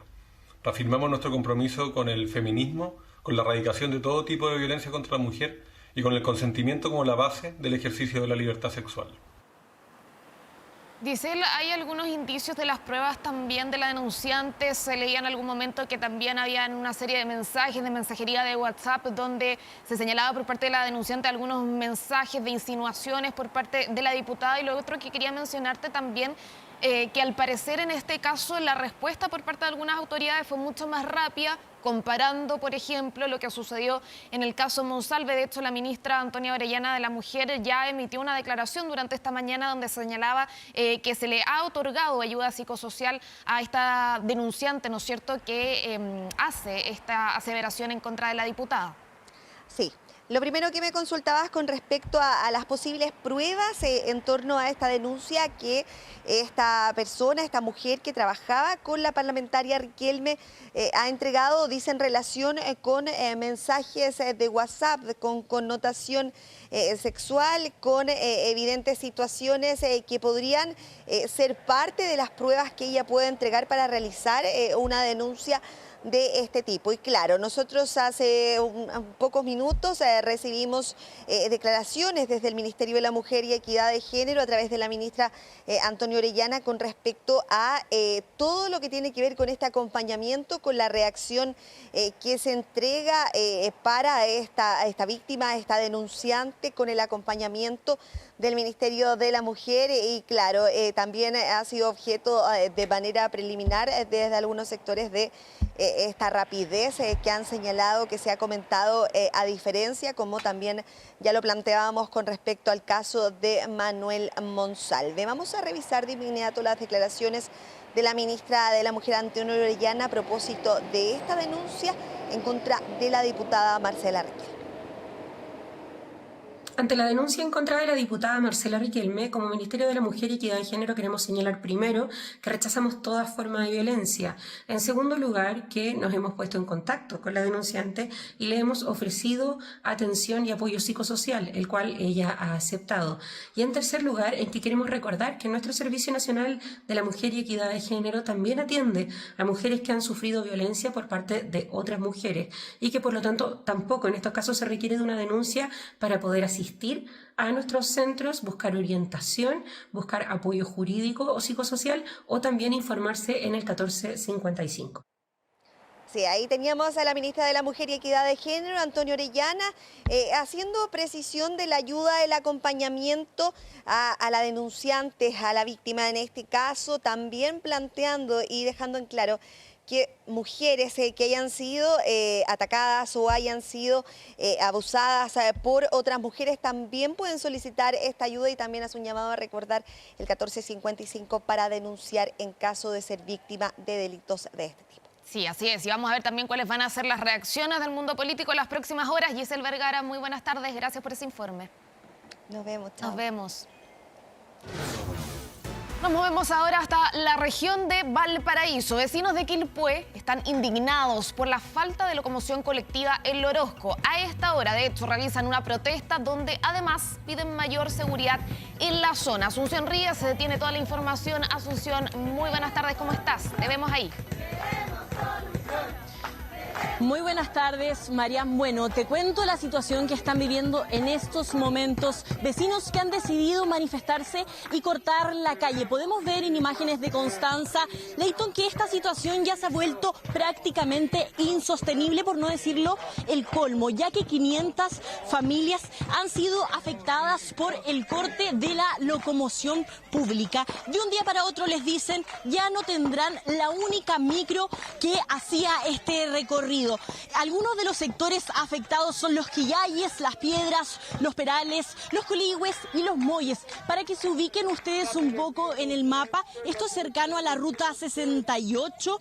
Reafirmamos nuestro compromiso con el feminismo, con la erradicación de todo tipo de violencia contra la mujer y con el consentimiento como la base del ejercicio de la libertad sexual. Giselle, hay algunos indicios de las pruebas también de la denunciante. Se leía en algún momento que también había una serie de mensajes de mensajería de WhatsApp donde se señalaba por parte de la denunciante algunos mensajes de insinuaciones por parte de la diputada. Y lo otro que quería mencionarte también, que al parecer en este caso la respuesta por parte de algunas autoridades fue mucho más rápida, comparando, por ejemplo, lo que sucedió en el caso Monsalve. De hecho, la ministra Antonia Orellana de la Mujer ya emitió una declaración durante esta mañana donde señalaba que se le ha otorgado ayuda psicosocial a esta denunciante, ¿no es cierto?, que hace esta aseveración en contra de la diputada. Sí. Lo primero que me consultabas con respecto a las posibles pruebas en torno a esta denuncia que esta persona, esta mujer que trabajaba con la parlamentaria Riquelme ha entregado, dice en relación con mensajes de WhatsApp con connotación sexual, con evidentes situaciones que podrían ser parte de las pruebas que ella puede entregar para realizar una denuncia de este tipo. Y claro, nosotros hace pocos minutos recibimos declaraciones desde el Ministerio de la Mujer y Equidad de Género a través de la ministra Antonia Orellana con respecto a todo lo que tiene que ver con este acompañamiento, con la reacción que se entrega para esta víctima, esta denunciante, con el acompañamiento del Ministerio de la Mujer y claro, también ha sido objeto de manera preliminar desde algunos sectores de esta rapidez que han señalado, que se ha comentado, a diferencia, como también ya lo planteábamos con respecto al caso de Manuel Monsalve. Vamos a revisar de inmediato las declaraciones de la ministra de la Mujer, Antonio Orellana, a propósito de esta denuncia en contra de la diputada Marcela Riquelme. Ante la denuncia en contra de la diputada Marcela Riquelme, como Ministerio de la Mujer y Equidad de Género queremos señalar primero que rechazamos toda forma de violencia. En segundo lugar, que nos hemos puesto en contacto con la denunciante y le hemos ofrecido atención y apoyo psicosocial, el cual ella ha aceptado. Y en tercer lugar, en que queremos recordar que nuestro Servicio Nacional de la Mujer y Equidad de Género también atiende a mujeres que han sufrido violencia por parte de otras mujeres y que por lo tanto tampoco en estos casos se requiere de una denuncia para poder asistir a nuestros centros, buscar orientación, buscar apoyo jurídico o psicosocial o también informarse en el 1455. Sí, ahí teníamos a la ministra de la Mujer y Equidad de Género, Antonio Orellana, haciendo precisión de la ayuda, el acompañamiento a la denunciante, a la víctima en este caso, también planteando y dejando en claro que mujeres que hayan sido atacadas o hayan sido abusadas por otras mujeres también pueden solicitar esta ayuda y también hace un llamado a recordar el 1455 para denunciar en caso de ser víctima de delitos de este tipo. Sí, así es. Y vamos a ver también cuáles van a ser las reacciones del mundo político en las próximas horas. Giselle Vergara, muy buenas tardes. Gracias por ese informe. Nos vemos. Chao. Nos vemos. Nos movemos ahora hasta la región de Valparaíso. Vecinos de Quilpué están indignados por la falta de locomoción colectiva en Lorozco. A esta hora, de hecho, realizan una protesta donde además piden mayor seguridad en la zona. Asunción Ríos se detiene toda la información. Asunción, muy buenas tardes, ¿cómo estás? Te vemos ahí. Muy buenas tardes, Marian. Bueno, te cuento la situación que están viviendo en estos momentos vecinos que han decidido manifestarse y cortar la calle. Podemos ver en imágenes de Constanza, Leighton, que esta situación ya se ha vuelto prácticamente insostenible, por no decirlo el colmo, ya que 500 familias han sido afectadas por el corte de la locomoción pública. De un día para otro les dicen ya no tendrán la única micro que hacía este recorrido. Algunos de los sectores afectados son los Quillayes, Las Piedras, Los Perales, Los Coligües y Los Molles. Para que se ubiquen ustedes un poco en el mapa, esto es cercano a la ruta 68,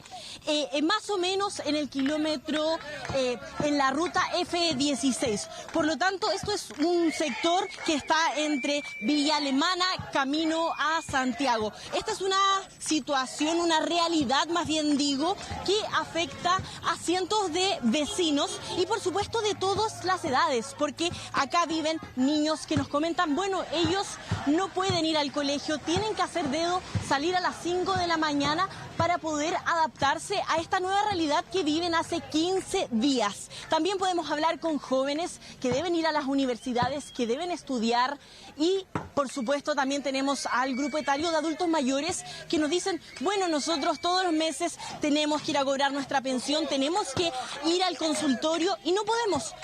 más o menos en el kilómetro, en la ruta F16. Por lo tanto, esto es un sector que está entre Villa Alemana, camino a Santiago. Esta es una situación, una realidad, más bien digo, que afecta a cientos de vecinos y por supuesto de todas las edades, porque acá viven niños que nos comentan, bueno, ellos no pueden ir al colegio, tienen que hacer dedo, salir a las 5 de la mañana para poder adaptarse a esta nueva realidad que viven hace 15 días. También podemos hablar con jóvenes que deben ir a las universidades, que deben estudiar y por supuesto también tenemos al grupo etario de adultos mayores que nos dicen, bueno, nosotros todos los meses tenemos que ir a cobrar nuestra pensión, tenemos que ir al consultorio y no podemos.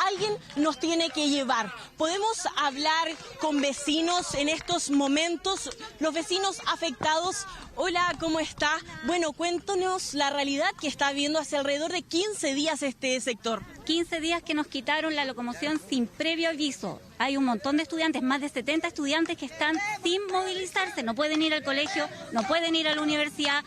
Alguien nos tiene que llevar. Podemos hablar con vecinos en estos momentos, los vecinos afectados. Hola, ¿cómo está? Bueno, cuéntanos la realidad que está viviendo hace alrededor de 15 días este sector. 15 días que nos quitaron la locomoción sin previo aviso. Hay un montón de estudiantes, más de 70 estudiantes que están sin movilizarse. No pueden ir al colegio, no pueden ir a la universidad.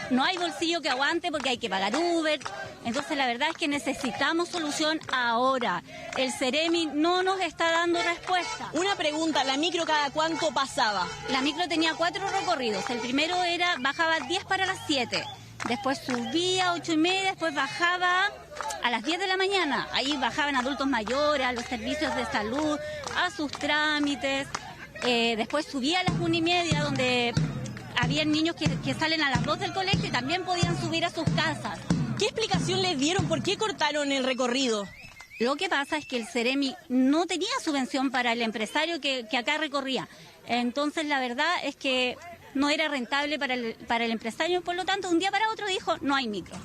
No hay bolsillo que aguante porque hay que pagar Uber. Entonces la verdad es que necesitamos solución ahora. El Ceremi no nos está dando respuesta. Una pregunta, ¿la micro cada cuánto pasaba? La micro tenía 4 recorridos. El primero bajaba 10 para las 7. Después subía a 8:30, después bajaba a las 10 de la mañana. Ahí bajaban adultos mayores, a los servicios de salud, a sus trámites. Después subía a las 1:30, donde había niños que salen a las 2 del colegio y también podían subir a sus casas. ¿Qué explicación les dieron? ¿Por qué cortaron el recorrido? Lo que pasa es que el Ceremi no tenía subvención para el empresario que acá recorría. Entonces la verdad es que no era rentable para el empresario, por lo tanto, de un día para otro dijo, no hay micro.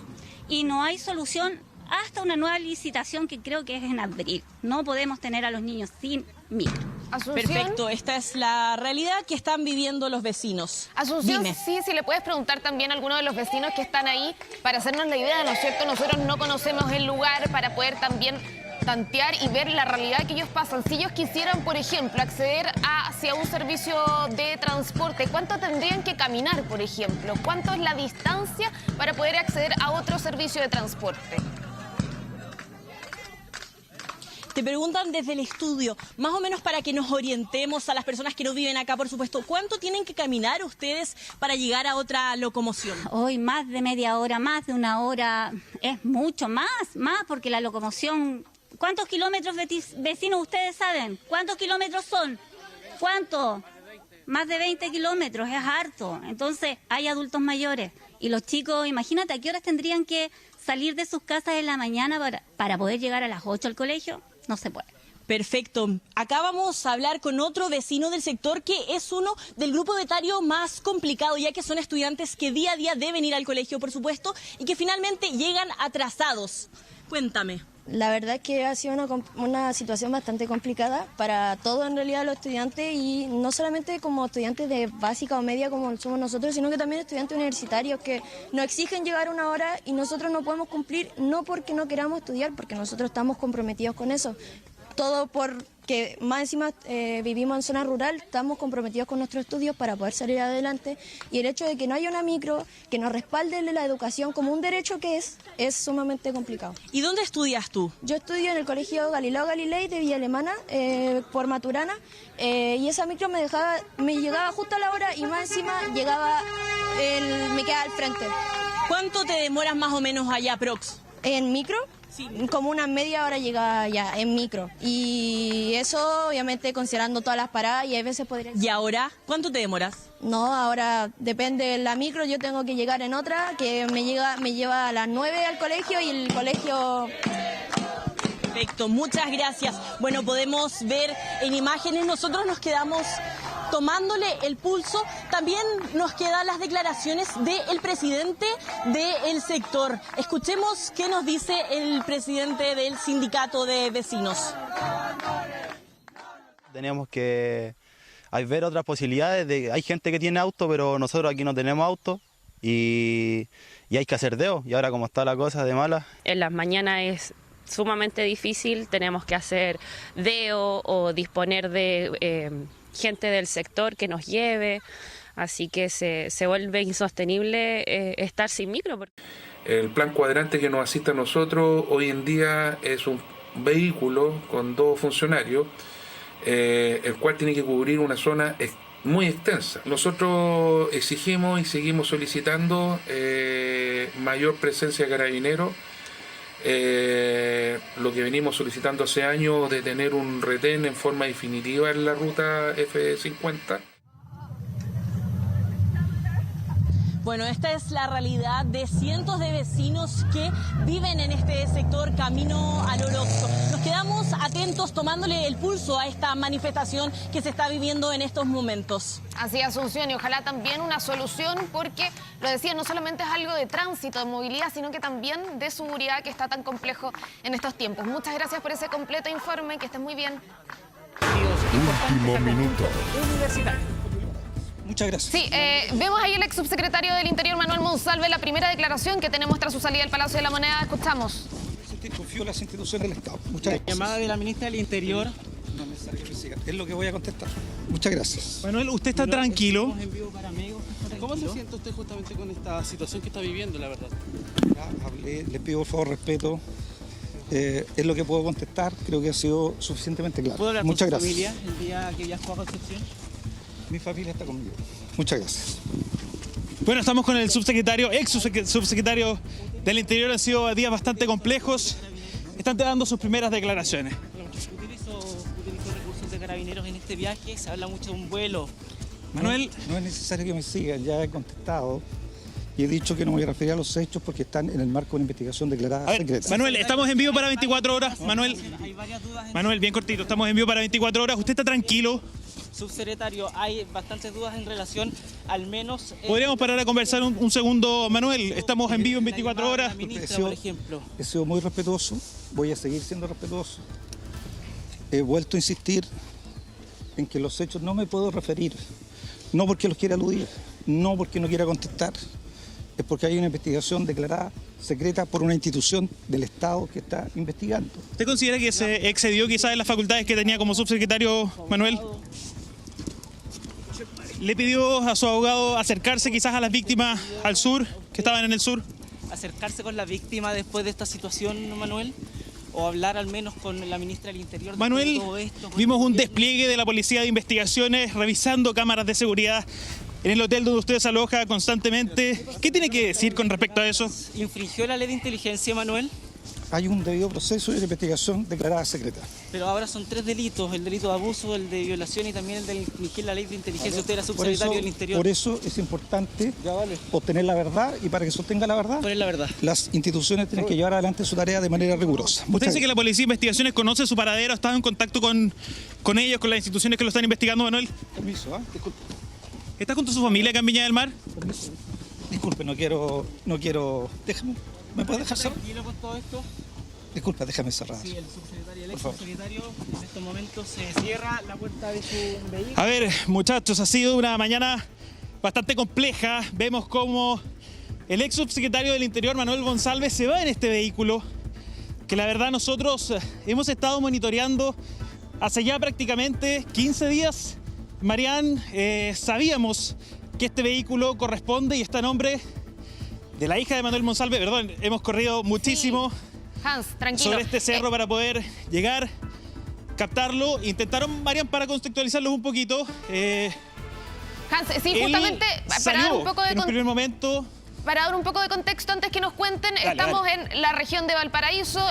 Y no hay solución hasta una nueva licitación que creo que es en abril. No podemos tener a los niños sin micro. Asunción. Perfecto, esta es la realidad que están viviendo los vecinos. Asunción, Dime. sí, si le puedes preguntar también a alguno de los vecinos que están ahí para hacernos la idea, ¿no es cierto? Nosotros no conocemos el lugar para poder también tantear y ver la realidad que ellos pasan. Si ellos quisieran, por ejemplo, acceder hacia un servicio de transporte, ¿cuánto tendrían que caminar, por ejemplo? ¿Cuánto es la distancia para poder acceder a otro servicio de transporte? Te preguntan desde el estudio, más o menos para que nos orientemos a las personas que no viven acá, por supuesto, ¿cuánto tienen que caminar ustedes para llegar a otra locomoción? Hoy más de media hora, más de una hora, es mucho más, porque la locomoción... ¿Cuántos kilómetros vecinos ustedes saben? ¿Cuántos kilómetros son? ¿Cuánto? Más de 20 kilómetros, es harto. Entonces hay adultos mayores y los chicos, imagínate, ¿a qué horas tendrían que salir de sus casas en la mañana para poder llegar a las 8 al colegio? No se puede. Perfecto. Acá vamos a hablar con otro vecino del sector que es uno del grupo etario más complicado, ya que son estudiantes que día a día deben ir al colegio, por supuesto, y que finalmente llegan atrasados. Cuéntame. La verdad es que ha sido una situación bastante complicada para todos en realidad los estudiantes y no solamente como estudiantes de básica o media como somos nosotros, sino que también estudiantes universitarios que nos exigen llegar a una hora y nosotros no podemos cumplir, no porque no queramos estudiar, porque nosotros estamos comprometidos con eso. Todo porque más encima vivimos en zona rural, estamos comprometidos con nuestros estudios para poder salir adelante y el hecho de que no haya una micro que nos respalde la educación como un derecho que es sumamente complicado. ¿Y dónde estudias tú? Yo estudio en el Colegio Galileo Galilei de Villa Alemana, por Maturana, y esa micro me llegaba justo a la hora y más encima me quedaba al frente. ¿Cuánto te demoras más o menos allá, prox? ¿En micro? Sí. Como una media hora llegaba ya en micro. Y eso obviamente considerando todas las paradas y a veces podría... ¿Y ahora? ¿Cuánto te demoras? No, ahora depende de la micro, yo tengo que llegar en otra que me lleva a las 9 al colegio y el colegio... Perfecto, muchas gracias. Bueno, podemos ver en imágenes, nosotros nos quedamos tomándole el pulso. También nos quedan las declaraciones del presidente del sector. Escuchemos qué nos dice el presidente del sindicato de vecinos. Tenemos que ver otras posibilidades. Hay gente que tiene auto, pero nosotros aquí no tenemos auto y hay que hacer deo. Y ahora como está la cosa de mala. En las mañanas es sumamente difícil, tenemos que hacer deo o disponer de... gente del sector que nos lleve, así que se vuelve insostenible estar sin micro. El plan cuadrante que nos asiste a nosotros hoy en día es un vehículo con 2 funcionarios, el cual tiene que cubrir una zona muy extensa. Nosotros exigimos y seguimos solicitando mayor presencia de carabineros. Lo que venimos solicitando hace años de tener un retén en forma definitiva en la ruta F50. Bueno, esta es la realidad de cientos de vecinos que viven en este sector camino al Oroxo. Nos quedamos atentos tomándole el pulso a esta manifestación que se está viviendo en estos momentos. Así es, Asunción, y ojalá también una solución porque, lo decía, no solamente es algo de tránsito, de movilidad, sino que también de seguridad que está tan complejo en estos tiempos. Muchas gracias por ese completo informe, que estés muy bien. Último minuto. Muchas gracias. Sí, vemos ahí el ex subsecretario del Interior, Manuel Monsalve, la primera declaración que tenemos tras su salida del Palacio de la Moneda. Escuchamos. Confío en las instituciones del Estado. Muchas gracias. La llamada de la ministra del Interior. No es necesario que siga. Es lo que voy a contestar. Muchas gracias. Manuel, ¿usted está tranquilo? ¿Cómo se siente usted justamente con esta situación que está viviendo, la verdad? Ya hablé, le pido por favor respeto. Es lo que puedo contestar. Creo que ha sido suficientemente claro. ¿Puedo hablar Muchas con su gracias. familia el día que viajó a Concepción? Mi familia está conmigo. Muchas gracias. Bueno, estamos con el subsecretario, ex subsecretario del Interior. Han sido días bastante complejos. Están dando sus primeras declaraciones. Utilizó recursos de carabineros en este viaje, se habla mucho de un vuelo. Manuel. No es necesario que me sigan, ya he contestado y he dicho que no me voy a referir a los hechos porque están en el marco de una investigación declarada secreta. Manuel, estamos en vivo para 24 horas. Manuel, bien cortito, estamos en vivo para 24 horas. ¿Usted está tranquilo? Subsecretario, hay bastantes dudas en relación, al menos... ¿Podríamos parar a conversar un segundo, Manuel? Estamos en vivo en 24 horas. Ministra, por ejemplo. He sido muy respetuoso, voy a seguir siendo respetuoso. He vuelto a insistir en que los hechos no me puedo referir, no porque los quiera aludir, no porque no quiera contestar, es porque hay una investigación declarada secreta por una institución del Estado que está investigando. ¿Usted considera que se excedió quizás en las facultades que tenía como subsecretario Manuel? ¿Le pidió a su abogado acercarse quizás a las víctimas al sur, que estaban en el sur? ¿Acercarse con la víctima después de esta situación, Manuel? ¿O hablar al menos con la ministra del Interior? Manuel, de todo esto? vimos un despliegue de la Policía de Investigaciones revisando cámaras de seguridad en el hotel donde usted se aloja constantemente. ¿Qué tiene que decir con respecto a eso? ¿Infringió la ley de inteligencia, Manuel? Hay un debido proceso de investigación declarada secreta. Pero ahora son 3 delitos, el delito de abuso, el de violación y también el de infringir la ley de inteligencia. Usted era subsecretario del Interior. Por eso es importante obtener la verdad, y para que se obtenga la verdad, las instituciones tienen que llevar adelante su tarea de manera rigurosa. ¿Usted dice que la Policía de Investigaciones conoce su paradero, ha estado en contacto con ellos, con las instituciones que lo están investigando, Manuel? Permiso, disculpe. ¿Está junto a su familia acá en Viña del Mar? Permiso. Disculpe, no quiero, déjame, ¿me puede dejar cerrar? ¿Tranquilo con todo esto? Disculpa, déjame cerrar. Sí, el ex subsecretario en estos momentos se cierra la puerta de su vehículo. A ver, muchachos, ha sido una mañana bastante compleja. Vemos cómo el ex subsecretario del Interior, Manuel Monsalve, se va en este vehículo, que la verdad nosotros hemos estado monitoreando hace ya prácticamente 15 días. Marian, sabíamos que este vehículo corresponde y está a nombre de la hija de Manuel Monsalve. Perdón, hemos corrido muchísimo. Sí. Hans, tranquilo. Sobre este cerro para poder llegar, captarlo. Intentaron, Marian, para contextualizarlos un poquito. Hans, sí, justamente para dar un poco de en un primer momento. Para dar un poco de contexto antes que nos cuenten, estamos en la región de Valparaíso.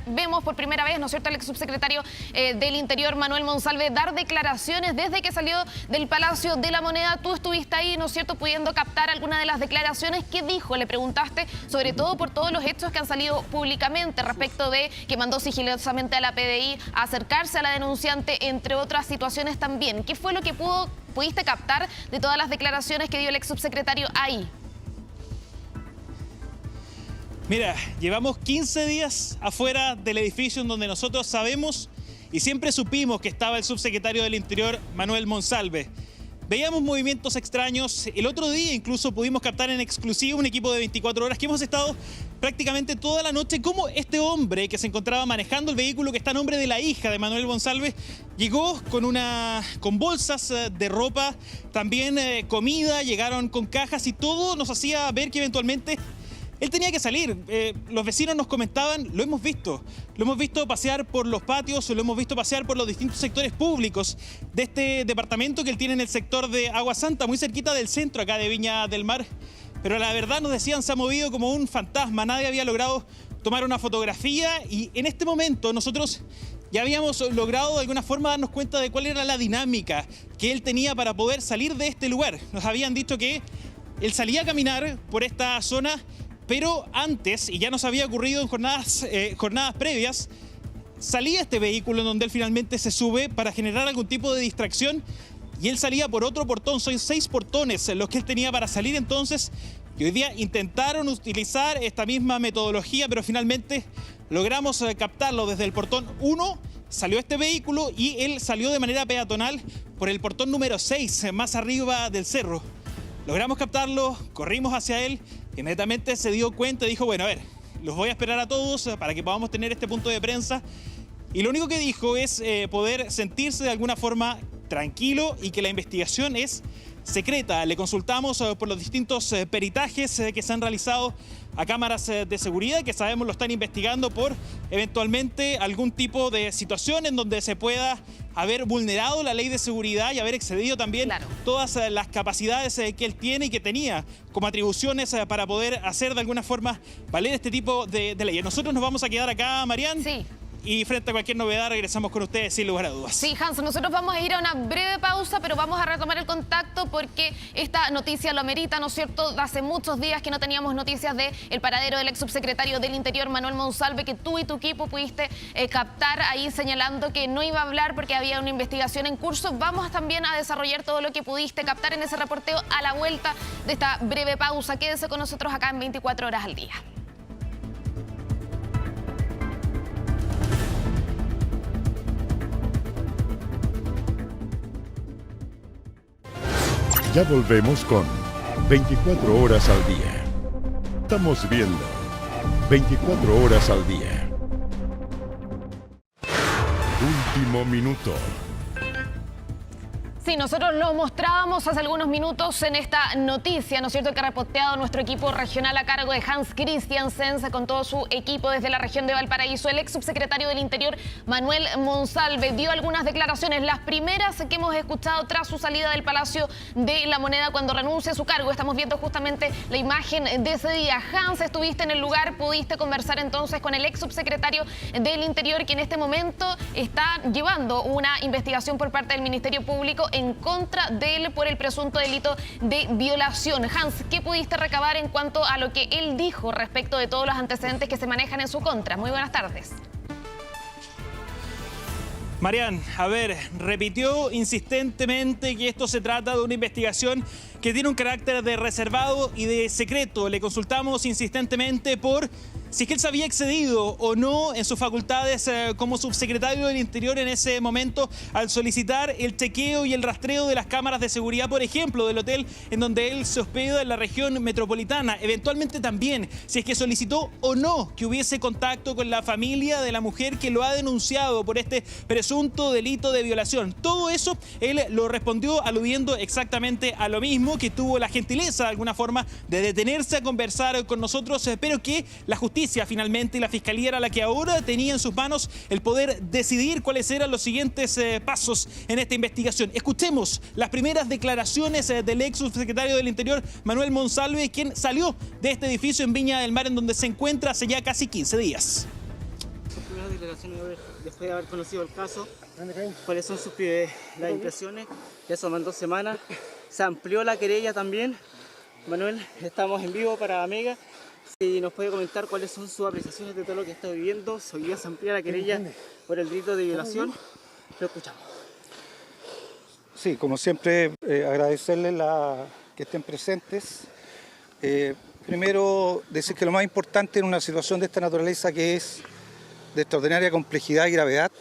Vemos por primera vez, ¿no es cierto?, al ex subsecretario del Interior, Manuel Monsalve, dar declaraciones desde que salió del Palacio de la Moneda. Tú estuviste ahí, ¿no es cierto?, pudiendo captar alguna de las declaraciones. ¿Qué dijo? Le preguntaste, sobre todo por todos los hechos que han salido públicamente respecto de que mandó sigilosamente a la PDI a acercarse a la denunciante, entre otras situaciones también. ¿Qué fue lo que pudiste captar de todas las declaraciones que dio el ex subsecretario ahí? Mira, llevamos 15 días afuera del edificio en donde nosotros sabemos y siempre supimos que estaba el subsecretario del Interior, Manuel Monsalve. Veíamos movimientos extraños. El otro día incluso pudimos captar en exclusiva un equipo de 24 horas que hemos estado prácticamente toda la noche como este hombre que se encontraba manejando el vehículo que está a nombre de la hija de Manuel Monsalve llegó con bolsas de ropa, también comida, llegaron con cajas y todo nos hacía ver que eventualmente él tenía que salir. Los vecinos nos comentaban, lo hemos visto pasear por los patios, lo hemos visto pasear por los distintos sectores públicos de este departamento que él tiene en el sector de Agua Santa, muy cerquita del centro acá de Viña del Mar. Pero la verdad nos decían, se ha movido como un fantasma, nadie había logrado tomar una fotografía y en este momento nosotros ya habíamos logrado de alguna forma darnos cuenta de cuál era la dinámica que él tenía para poder salir de este lugar. Nos habían dicho que él salía a caminar por esta zona, pero antes, y ya nos había ocurrido en jornadas previas, salía este vehículo en donde él finalmente se sube para generar algún tipo de distracción y él salía por otro portón. Son 6 portones los que él tenía para salir entonces y hoy día intentaron utilizar esta misma metodología, pero finalmente logramos captarlo desde el portón 1. Salió este vehículo y él salió de manera peatonal por el portón número 6, más arriba del cerro. Logramos captarlo, corrimos hacia él, inmediatamente se dio cuenta y dijo, bueno, a ver, los voy a esperar a todos para que podamos tener este punto de prensa. Y lo único que dijo es poder sentirse de alguna forma tranquilo y que la investigación es secreta. Le consultamos por los distintos peritajes que se han realizado a cámaras de seguridad que sabemos lo están investigando por eventualmente algún tipo de situación en donde se pueda haber vulnerado la ley de seguridad y haber excedido también todas las capacidades que él tiene y que tenía como atribuciones para poder hacer de alguna forma valer este tipo de leyes. Nosotros nos vamos a quedar acá, Marian. Sí. Y frente a cualquier novedad regresamos con ustedes sin lugar a dudas. Sí, Hans, nosotros vamos a ir a una breve pausa, pero vamos a retomar el contacto porque esta noticia lo amerita, ¿no es cierto? Hace muchos días que no teníamos noticias del paradero del ex subsecretario del Interior, Manuel Monsalve, que tú y tu equipo pudiste captar ahí señalando que no iba a hablar porque había una investigación en curso. Vamos también a desarrollar todo lo que pudiste captar en ese reporteo a la vuelta de esta breve pausa. Quédese con nosotros acá en 24 horas al día. Ya volvemos con 24 horas al día. Estamos viendo 24 horas al día. Último minuto. Sí, nosotros lo mostrábamos hace algunos minutos en esta noticia, ¿no es cierto?, que ha reporteado nuestro equipo regional a cargo de Hans Christiansen con todo su equipo desde la región de Valparaíso. El ex subsecretario del Interior, Manuel Monsalve, dio algunas declaraciones, las primeras que hemos escuchado tras su salida del Palacio de la Moneda cuando renuncia a su cargo. Estamos viendo justamente la imagen de ese día. Hans, estuviste en el lugar, pudiste conversar entonces con el ex subsecretario del Interior, que en este momento está llevando una investigación por parte del Ministerio Público en contra de él por el presunto delito de violación. Hans, ¿qué pudiste recabar en cuanto a lo que él dijo respecto de todos los antecedentes que se manejan en su contra? Muy buenas tardes. Marian, a ver, repitió insistentemente que esto se trata de una investigación que tiene un carácter de reservado y de secreto. Le consultamos insistentemente por si es que él se había excedido o no en sus facultades como subsecretario del Interior en ese momento al solicitar el chequeo y el rastreo de las cámaras de seguridad, por ejemplo, del hotel en donde él se hospeda en la región metropolitana. Eventualmente también, si es que solicitó o no que hubiese contacto con la familia de la mujer que lo ha denunciado por este presunto delito de violación. Todo eso él lo respondió aludiendo exactamente a lo mismo, que tuvo la gentileza de alguna forma de detenerse a conversar con nosotros, pero que la justicia finalmente y la Fiscalía era la que ahora tenía en sus manos el poder decidir cuáles eran los siguientes pasos en esta investigación. Escuchemos las primeras declaraciones del ex subsecretario del Interior, Manuel Monsalve, quien salió de este edificio en Viña del Mar, en donde se encuentra hace ya casi 15 días. Sus primeras declaraciones después de haber conocido el caso, ¿cuáles son sus las impresiones? Ya son 2 semanas, se amplió la querella también. Manuel, estamos en vivo para Mega. Si nos puede comentar cuáles son sus apreciaciones de todo lo que está viviendo. Hoy día se amplía la querella por el delito de violación. Lo escuchamos. Sí, como siempre, agradecerles que estén presentes. Primero, decir que lo más importante en una situación de esta naturaleza, que es de extraordinaria complejidad y gravedad,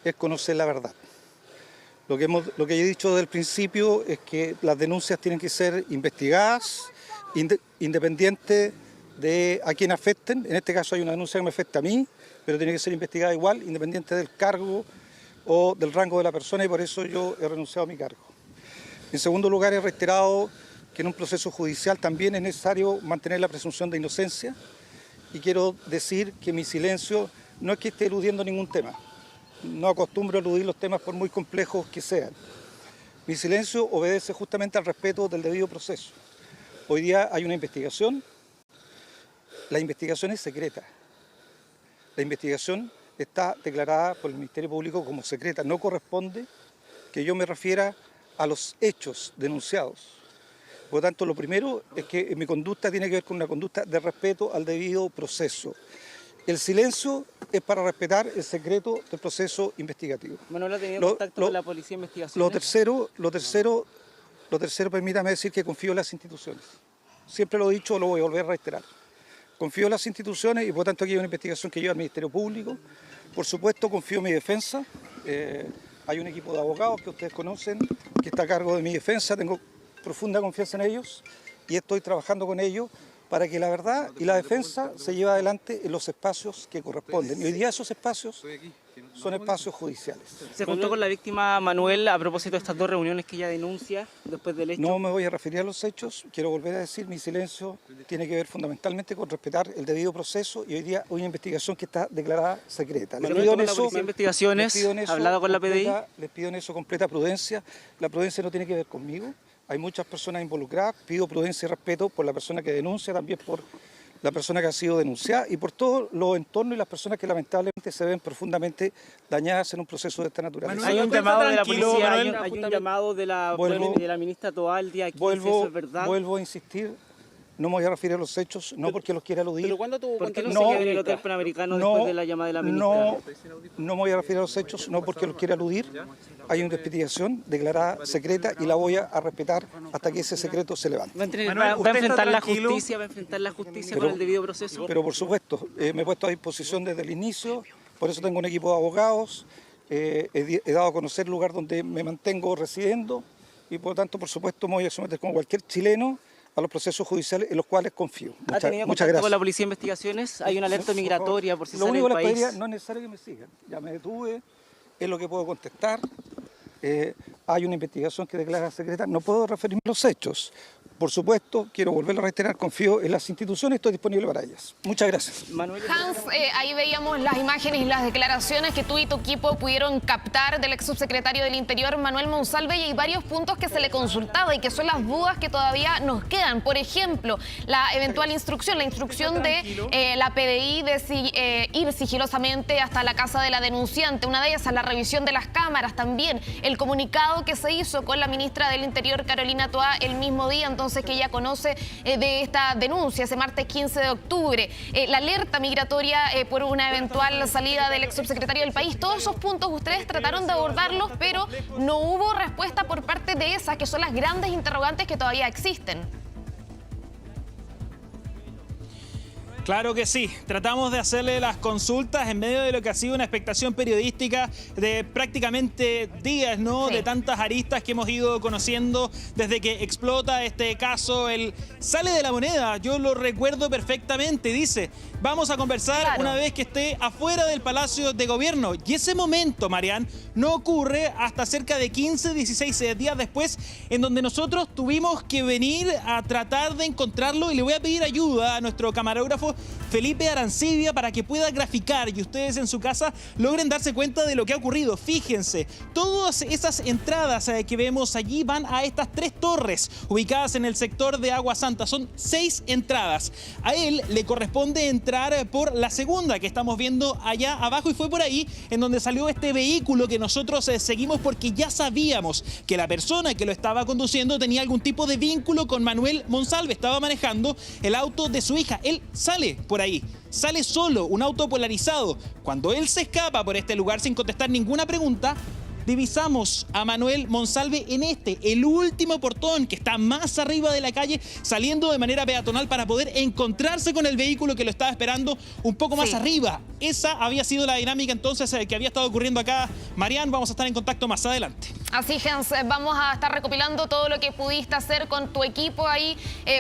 es conocer la verdad. Lo que yo he dicho desde el principio es que las denuncias tienen que ser investigadas, independiente de a quién afecten. En este caso hay una denuncia que me afecta a mí, pero tiene que ser investigada igual, independiente del cargo o del rango de la persona, y por eso yo he renunciado a mi cargo. En segundo lugar, he reiterado que en un proceso judicial también es necesario mantener la presunción de inocencia, y quiero decir que mi silencio no es que esté eludiendo ningún tema. No acostumbro a eludir los temas por muy complejos que sean. Mi silencio obedece justamente al respeto del debido proceso. Hoy día hay una investigación. La investigación es secreta. La investigación está declarada por el Ministerio Público como secreta. No corresponde que yo me refiera a los hechos denunciados. Por lo tanto, lo primero es que mi conducta tiene que ver con una conducta de respeto al debido proceso. El silencio es para respetar el secreto del proceso investigativo. Manuel, ¿ha tenido contacto con la Policía de Investigación? Lo tercero, permítame decir que confío en las instituciones. Siempre lo he dicho, lo voy a volver a reiterar. Confío en las instituciones y por lo tanto aquí hay una investigación que lleva al Ministerio Público. Por supuesto, confío en mi defensa. Hay un equipo de abogados que ustedes conocen que está a cargo de mi defensa. Tengo profunda confianza en ellos y estoy trabajando con ellos para que la verdad y la defensa se lleve adelante en los espacios que corresponden. Y hoy día esos espacios son espacios judiciales. ¿Se juntó con la víctima Manuel a propósito de estas 2 reuniones que ella denuncia después del hecho? No me voy a referir a los hechos. Quiero volver a decir, mi silencio tiene que ver fundamentalmente con respetar el debido proceso, y hoy día hay una investigación que está declarada secreta. Les pido en eso, hablado con la PDI. Les pido en eso completa prudencia. La prudencia no tiene que ver conmigo. Hay muchas personas involucradas. Pido prudencia y respeto por la persona que denuncia, también por la persona que ha sido denunciada y por todos los entornos y las personas que lamentablemente se ven profundamente dañadas en un proceso de esta naturaleza. Hay un llamado de la policía, hay un llamado de la ministra Toal día 15, ¿eso es verdad? Vuelvo a insistir. No me voy a referir a los hechos, no porque los quiera eludir. ¿Pero cuándo tuvo contacto en el Hotel Panamericano después de la llamada de la ministra? No me voy a referir a los hechos, no porque los quiera eludir. Hay una investigación declarada secreta y la voy a respetar hasta que ese secreto se levante. ¿Va a enfrentar la justicia? ¿Va a enfrentar la justicia con el debido proceso? Pero por supuesto, me he puesto a disposición desde el inicio, por eso tengo un equipo de abogados, he dado a conocer el lugar donde me mantengo residiendo y por lo tanto, por supuesto, me voy a someter como cualquier chileno a los procesos judiciales en los cuales confío. ¿Ha tenido contacto con la Policía de Investigaciones? ¿Hay una alerta migratoria por si sale del país? Lo único que les pediría, no es necesario que me sigan. Ya me detuve, es lo que puedo contestar. Hay una investigación que declara secreta, no puedo referirme a los hechos. Por supuesto, quiero volverlo a reiterar, confío en las instituciones, estoy disponible para ellas. Muchas gracias. Hans, ahí veíamos las imágenes y las declaraciones que tú y tu equipo pudieron captar del ex subsecretario del Interior, Manuel Monsalve, y hay varios puntos que se le consultaba y que son las dudas que todavía nos quedan. Por ejemplo, la eventual instrucción, la instrucción de la PDI de ir sigilosamente hasta la casa de la denunciante. Una de ellas, la revisión de las cámaras, también el comunicado que se hizo con la ministra del Interior, Carolina Toá, el mismo día, entonces, que ella conoce de esta denuncia, ese martes 15 de octubre, la alerta migratoria por una eventual salida del ex subsecretario del país. Todos esos puntos ustedes trataron de abordarlos, pero no hubo respuesta por parte de esas, que son las grandes interrogantes que todavía existen. Claro que sí, tratamos de hacerle las consultas en medio de lo que ha sido una expectación periodística de prácticamente días, ¿no? Sí. De tantas aristas que hemos ido conociendo desde que explota este caso. Él sale de la moneda, yo lo recuerdo perfectamente, dice, vamos a conversar una vez que esté afuera del Palacio de Gobierno. Y ese momento, Marian, no ocurre hasta cerca de 15, 16 días después, en donde nosotros tuvimos que venir a tratar de encontrarlo, y le voy a pedir ayuda a nuestro camarógrafo Felipe Arancibia para que pueda graficar y ustedes en su casa logren darse cuenta de lo que ha ocurrido. Fíjense, todas esas entradas que vemos allí van a estas 3 torres ubicadas en el sector de Agua Santa. Son 6 entradas. A él le corresponde entrar por la segunda que estamos viendo allá abajo, y fue por ahí en donde salió este vehículo que nosotros seguimos, porque ya sabíamos que la persona que lo estaba conduciendo tenía algún tipo de vínculo con Manuel Monsalve. Estaba manejando el auto de su hija. Él sale por ahí, sale solo, un auto polarizado. Cuando él se escapa por este lugar sin contestar ninguna pregunta, divisamos a Manuel Monsalve en el último portón que está más arriba de la calle, saliendo de manera peatonal para poder encontrarse con el vehículo que lo estaba esperando un poco más arriba. Esa había sido la dinámica entonces que había estado ocurriendo acá. Marian, vamos a estar en contacto más adelante. Así, Hans, vamos a estar recopilando todo lo que pudiste hacer con tu equipo ahí,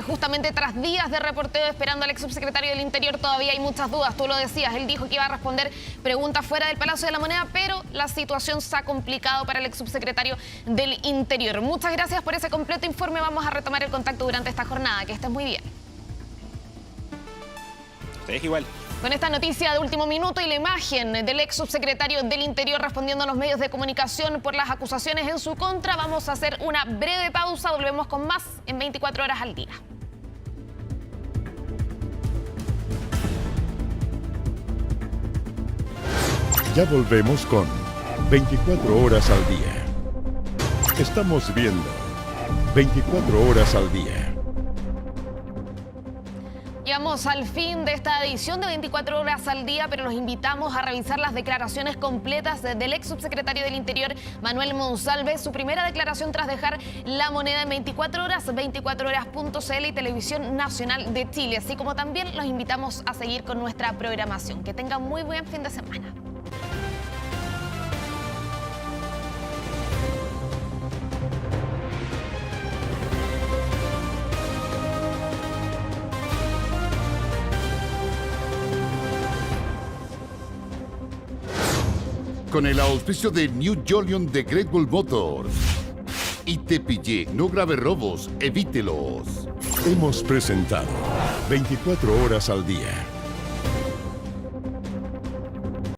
justamente tras días de reporteo esperando al ex subsecretario del Interior. Todavía hay muchas dudas, tú lo decías, él dijo que iba a responder preguntas fuera del Palacio de la Moneda, pero la situación se ha complicado para el ex subsecretario del Interior. Muchas gracias por ese completo informe, vamos a retomar el contacto durante esta jornada, que estés muy bien. Ustedes igual. Con esta noticia de último minuto y la imagen del ex subsecretario del Interior respondiendo a los medios de comunicación por las acusaciones en su contra, vamos a hacer una breve pausa. Volvemos con más en 24 horas al día. Ya volvemos con 24 horas al día. Estamos viendo 24 horas al día. Llegamos al fin de esta edición de 24 horas al día, pero los invitamos a revisar las declaraciones completas del ex subsecretario del Interior, Manuel Monsalve, su primera declaración tras dejar la moneda en 24 horas, 24horas.cl y Televisión Nacional de Chile, así como también los invitamos a seguir con nuestra programación. Que tengan muy buen fin de semana. Con el auspicio de New Jolion de Great Wall Motors. Y te pillé, no grave robos, evítelos. Hemos presentado 24 horas al día.